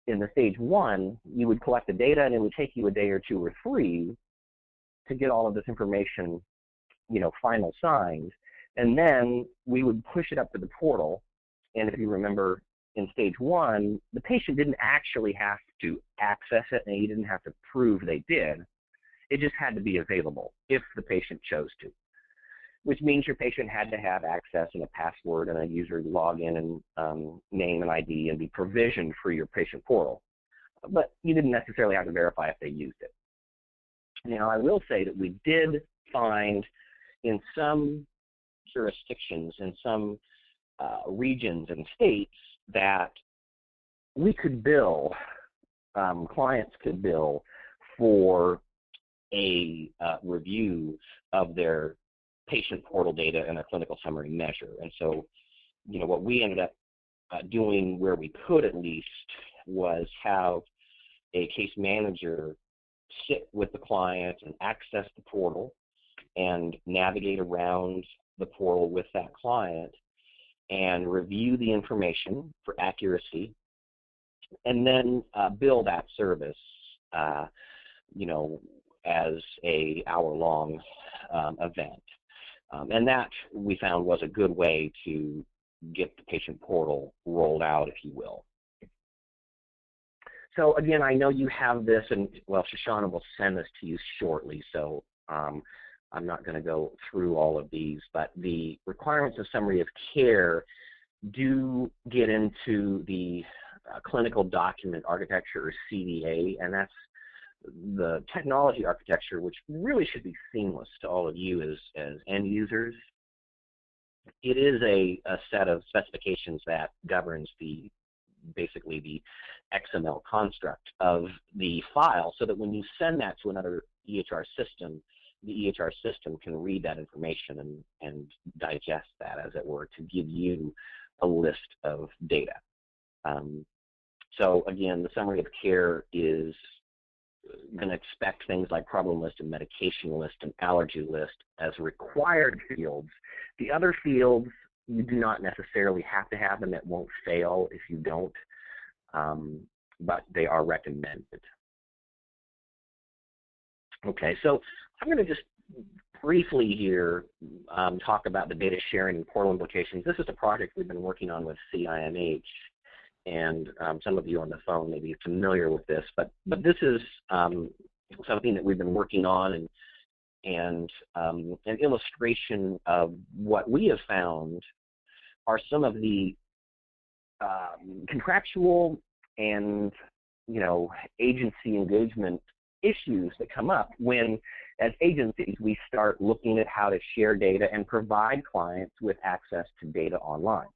in the stage 1, you would collect the data and it would take you a day or 2 or 3 to get all of this information, final signed. And then we would push it up to the portal. And if you remember, in stage 1, the patient didn't actually have to access it and you didn't have to prove they did. It just had to be available if the patient chose to, which means your patient had to have access and a password and a user login and name and ID and be provisioned for your patient portal. But you didn't necessarily have to verify if they used it. Now, I will say that we did find in some jurisdictions, in some regions and states, that we could bill, clients could bill for a review of their patient portal data and a clinical summary measure. And so, what we ended up doing, where we could at least, was have a case manager sit with the client and access the portal and navigate around the portal with that client and review the information for accuracy, and then bill that service, as a hour-long event. And that, we found, was a good way to get the patient portal rolled out, if you will. So again, I know you have this, and well, Shoshana will send this to you shortly, so I'm not going to go through all of these, but the requirements of summary of care do get into the clinical document architecture, or CDA, and that's the technology architecture, which really should be seamless to all of you as end users. It is a set of specifications that governs basically the XML construct of the file, so that when you send that to another EHR system, the EHR system can read that information and digest that, as it were, to give you a list of data. So again, the summary of care is going to expect things like problem list and medication list and allergy list as required fields. The other fields, you do not necessarily have to have them. It won't fail if you don't, but they are recommended. Okay, so I'm going to just briefly here talk about the data sharing and portal implications. This is a project we've been working on with CiMH, and some of you on the phone may be familiar with this, but this is something that we've been working on, and an illustration of what we have found are some of the contractual and agency engagement issues that come up when, as agencies, we start looking at how to share data and provide clients with access to data online.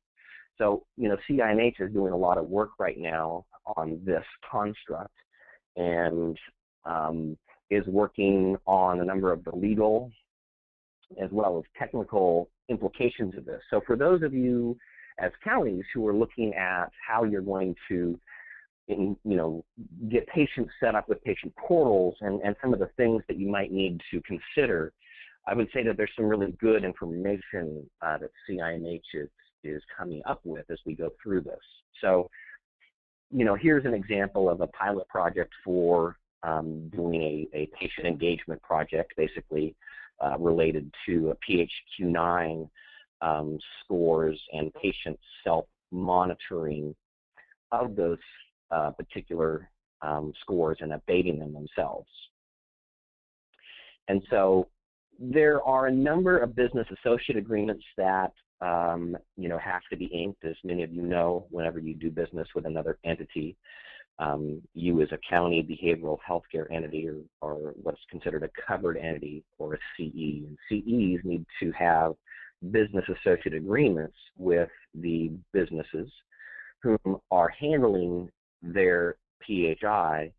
So, CiMH is doing a lot of work right now on this construct, and is working on a number of the legal as well as technical implications of this. So for those of you as counties who are looking at how you're going to get patients set up with patient portals and some of the things that you might need to consider, I would say that there's some really good information that CiMH is coming up with as we go through this. So, here's an example of a pilot project for doing a patient engagement project, basically related to a PHQ-9 scores and patient self-monitoring of those particular scores and abating them themselves. And so there are a number of business associate agreements that have to be inked, as many of you know, whenever you do business with another entity. You as a county behavioral healthcare entity, or what's considered a covered entity, or a CE. And CEs need to have business associate agreements with the businesses whom are handling their PHI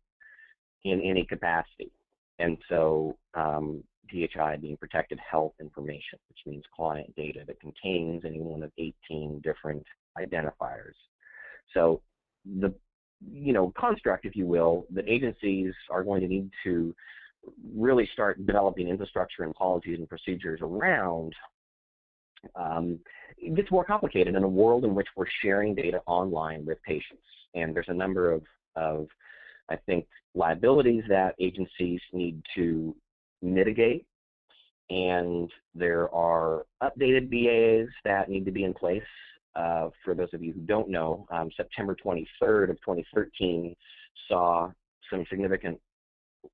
in any capacity. And so PHI being protected health information, which means client data that contains any one of 18 different identifiers. So the construct, if you will, that agencies are going to need to really start developing infrastructure and policies and procedures around, it gets more complicated in a world in which we're sharing data online with patients. And there's a number of I think, liabilities that agencies need to mitigate. And there are updated BAs that need to be in place. For those of you who don't know, September 23rd of 2013 saw some significant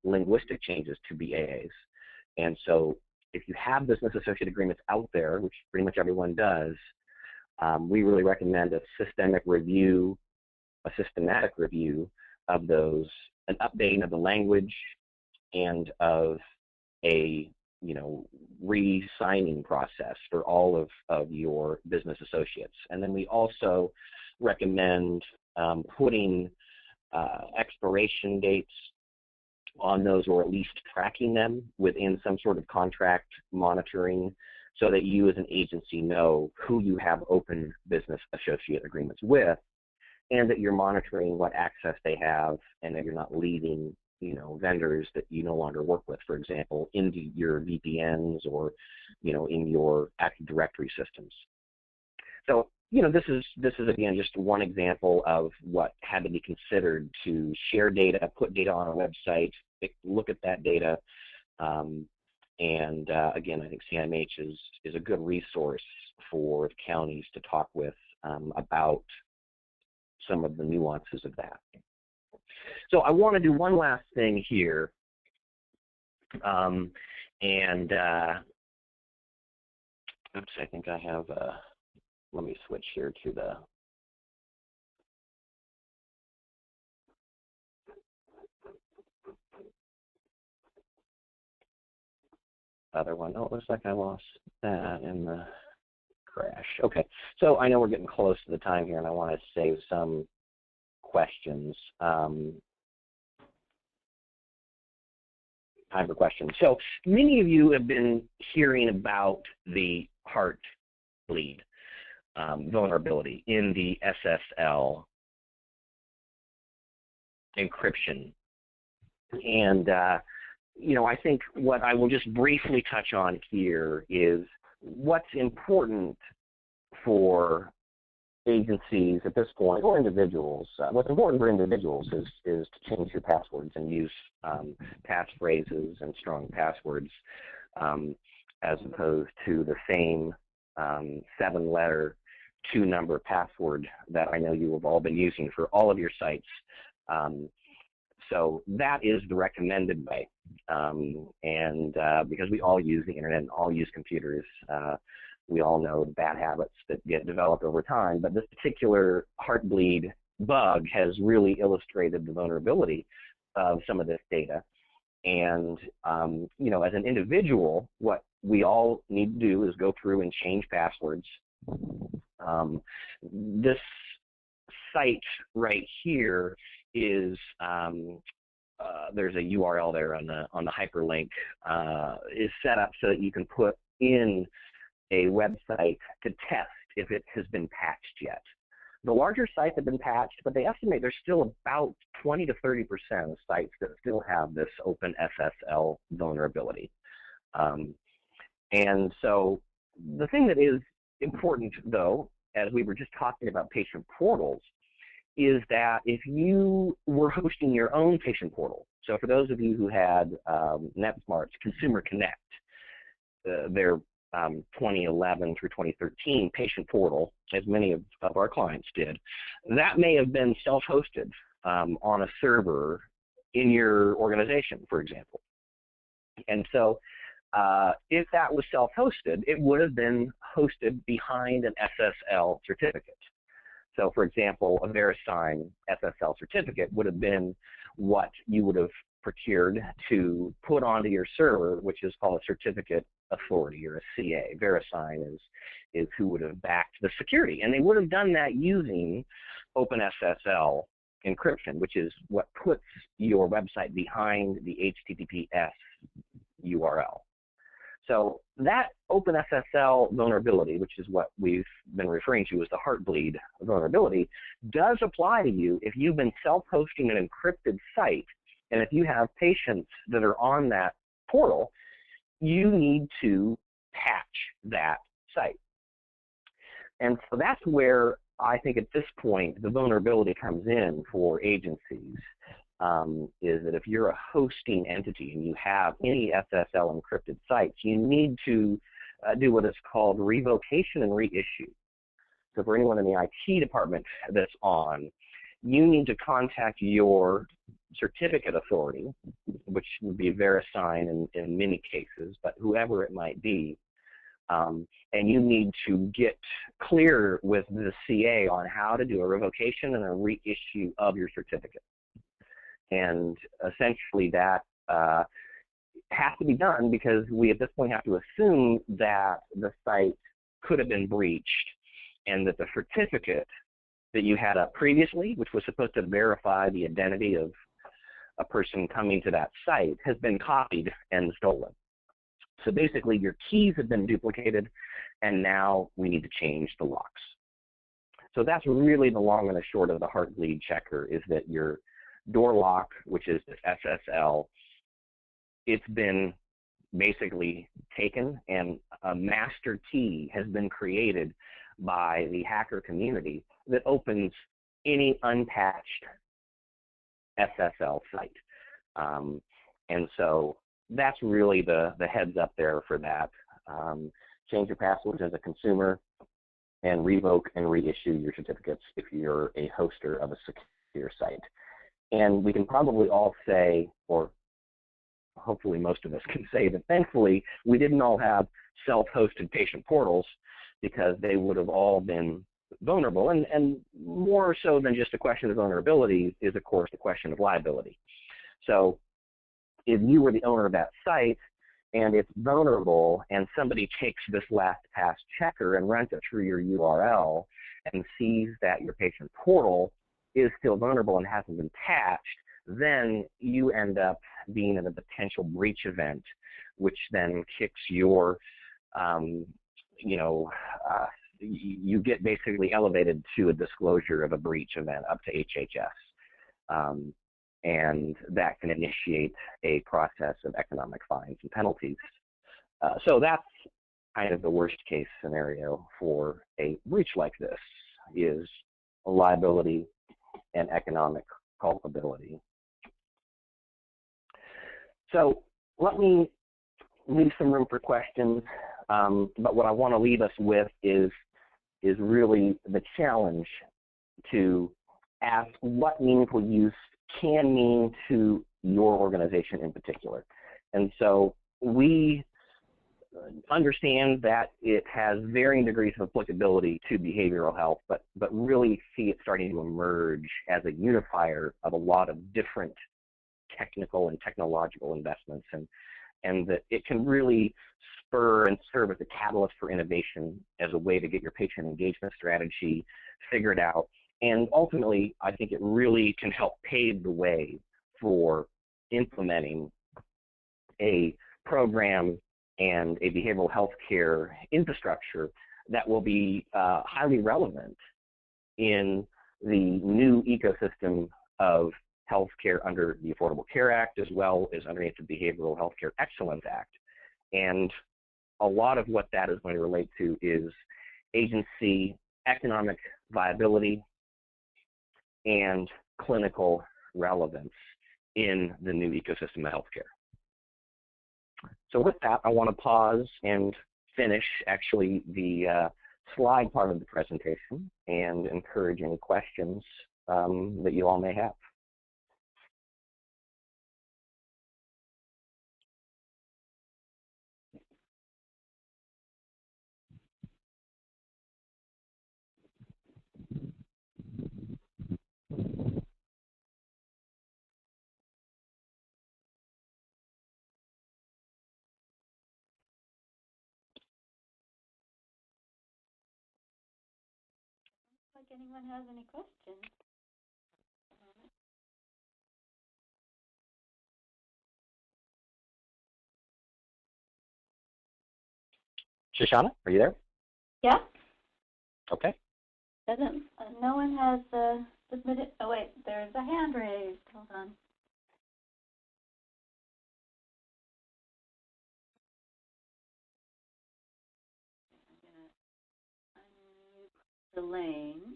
linguistic changes to BAAs. And so if you have business associate agreements out there, which pretty much everyone does, we really recommend a systematic review of those, an updating of the language and of a re-signing process for all of your business associates. And then we also recommend putting expiration dates on those, or at least tracking them within some sort of contract monitoring, so that you as an agency know who you have open business associate agreements with, and that you're monitoring what access they have, and that you're not leading vendors that you no longer work with, for example, into your VPNs or in your Active Directory systems. So this is again just one example of what had to be considered to share data, put data on a website, look at that data, and again, I think CiMH is a good resource for the counties to talk with about some of the nuances of that. So I want to do one last thing here, oops, I think I have, let me switch here to the other one. Oh, it looks like I lost that in the crash. Okay, so I know we're getting close to the time here, and I want to save some questions. Time for questions. So many of you have been hearing about the Heartbleed vulnerability in the SSL encryption. And I think what I will just briefly touch on here is what's important for agencies at this point, or individuals. What's important for individuals is to change your passwords and use passphrases and strong passwords, as opposed to the same 7-letter, 2-number password that I know you have all been using for all of your sites. So that is the recommended way, and because we all use the internet and all use computers, we all know the bad habits that get developed over time, but this particular Heartbleed bug has really illustrated the vulnerability of some of this data. And, as an individual, what we all need to do is go through and change passwords. This site right here is, there's a URL there on the hyperlink, is set up so that you can put in a website to test if it has been patched yet. The larger sites have been patched, but they estimate there's still about 20 to 30% of sites that still have this open SSL vulnerability. And so the thing that is important, though, as we were just talking about patient portals, is that if you were hosting your own patient portal, so for those of you who had NetSmart's Consumer Connect, their 2011 through 2013 patient portal, as many of our clients did, that may have been self-hosted on a server in your organization, for example. And so if that was self-hosted, it would have been hosted behind an SSL certificate. So, for example, a VeriSign SSL certificate would have been what you would have procured to put onto your server, which is called a certificate authority, or a CA. VeriSign is who would have backed the security, and they would have done that using OpenSSL encryption, which is what puts your website behind the HTTPS URL. So that OpenSSL vulnerability, which is what we've been referring to as the Heartbleed vulnerability, does apply to you if you've been self-hosting an encrypted site, and if you have patients that are on that portal, you need to patch that site. And so that's where I think at this point the vulnerability comes in for agencies, is that if you're a hosting entity and you have any SSL encrypted sites, you need to do what is called revocation and reissue. So for anyone in the IT department that's on, you need to contact your certificate authority, which would be VeriSign in many cases, but whoever it might be, and you need to get clear with the CA on how to do a revocation and a reissue of your certificate. And essentially that has to be done because we at this point have to assume that the site could have been breached and that the certificate that you had up previously, which was supposed to verify the identity of a person coming to that site, has been copied and stolen. So basically your keys have been duplicated and now we need to change the locks. So that's really the long and the short of the Heartbleed checker, is that your door lock, which is this SSL, it's been basically taken and a master key has been created by the hacker community that opens any unpatched SSL site. And so that's really the heads up there for that. Change your passwords as a consumer and revoke and reissue your certificates if you're a hoster of a secure site. And we can probably all say, or hopefully most of us can say, that thankfully we didn't all have self-hosted patient portals, because they would have all been vulnerable. And more so than just a question of vulnerability is, of course, the question of liability. So if you were the owner of that site and it's vulnerable and somebody takes this last pass checker and runs it through your URL and sees that your patient portal is still vulnerable and hasn't been patched, then you end up being in a potential breach event, which then kicks your, you get basically elevated to a disclosure of a breach event up to HHS. And that can initiate a process of economic fines and penalties. So that's kind of the worst case scenario for a breach like this, is liability and economic culpability. So let me leave some room for questions, but what I want to leave us with is really the challenge to ask what meaningful use can mean to your organization in particular. And so we understand that it has varying degrees of applicability to behavioral health, but really see it starting to emerge as a unifier of a lot of different technical and technological investments, and that it can really spur and serve as a catalyst for innovation as a way to get your patient engagement strategy figured out. And ultimately, I think it really can help pave the way for implementing a program and a behavioral health care infrastructure that will be highly relevant in the new ecosystem of healthcare under the Affordable Care Act, as well as underneath the Behavioral Healthcare Excellence Act. And a lot of what that is going to relate to is agency economic viability and clinical relevance in the new ecosystem of healthcare. So with that, I want to pause and finish actually the slide part of the presentation and encourage any questions that you all may have. Like anyone has any questions. Shoshana, are you there? Yeah. Okay. Doesn't no one has submitted? Oh wait, there's a hand raised. Hold on. I'm gonna unmute Elaine.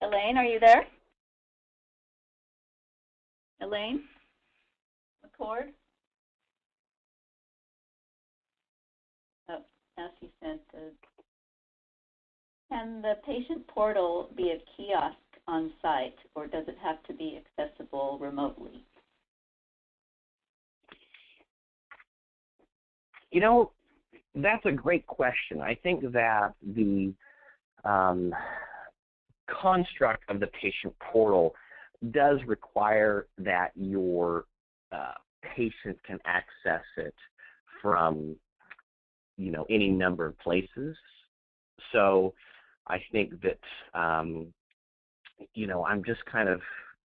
Elaine, are you there? Elaine, McCord. Oh, now she sent the. Can the patient portal be a kiosk on site, or does it have to be accessible remotely? You know, that's a great question. I think that the construct of the patient portal does require that your patient can access it from, any number of places. So I think that, I'm just kind of,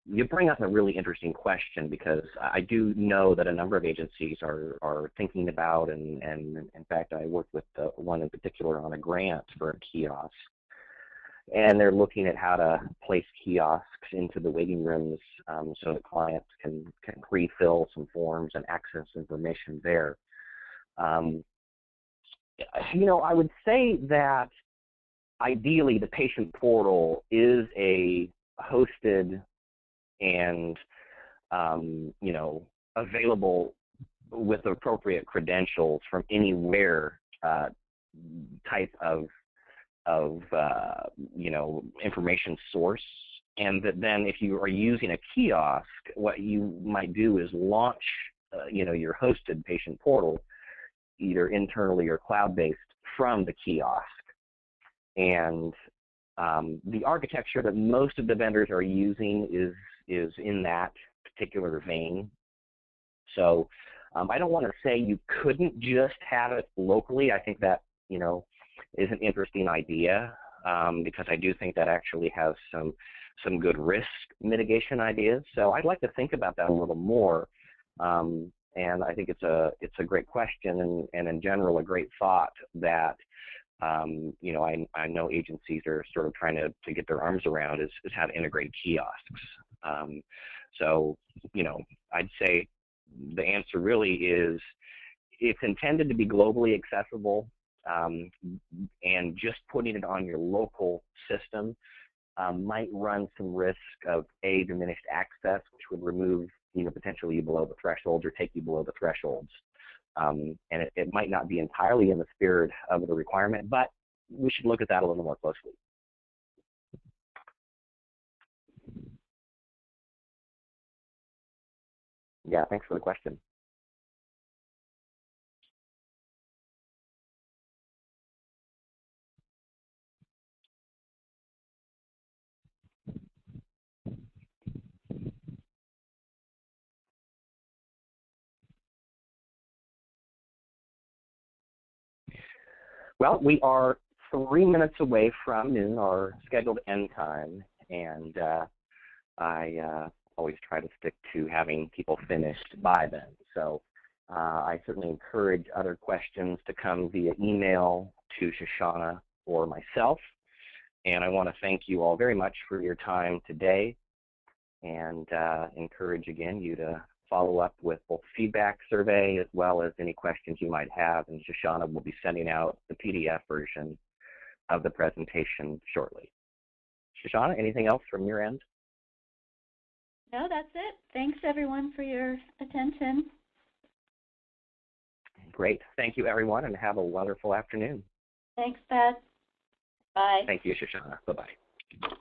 you bring up a really interesting question, because I do know that a number of agencies are thinking about, and in fact I worked with one in particular on a grant for a kiosk, and they're looking at how to place kiosks into the waiting rooms so that clients can pre-fill some forms and access information there. I would say that ideally the patient portal is a hosted and available with appropriate credentials from anywhere type of information source, and that then if you are using a kiosk, what you might do is launch your hosted patient portal either internally or cloud-based from the kiosk. And the architecture that most of the vendors are using is in that particular vein. So I don't want to say you couldn't just have it locally. I think that is an interesting idea, because I do think that actually has some good risk mitigation ideas. So I'd like to think about that a little more. And I think it's a great question, and in general a great thought that I know agencies are sort of trying to get their arms around is how to integrate kiosks. So I'd say the answer really is it's intended to be globally accessible, and just putting it on your local system might run some risk of diminished access, which would remove potentially you below the thresholds or take you below the thresholds. And it might not be entirely in the spirit of the requirement, but we should look at that a little more closely. Yeah, thanks for the question. Well, we are 3 minutes away from noon, our scheduled end time, and I always try to stick to having people finished by then. So I certainly encourage other questions to come via email to Shoshana or myself. And I want to thank you all very much for your time today, and encourage again you to follow up with both feedback survey as well as any questions you might have, and Shoshana will be sending out the PDF version of the presentation shortly. Shoshana, anything else from your end? No, that's it. Thanks everyone for your attention. Great. Thank you everyone, and have a wonderful afternoon. Thanks, Pat. Bye. Thank you, Shoshana. Bye-bye.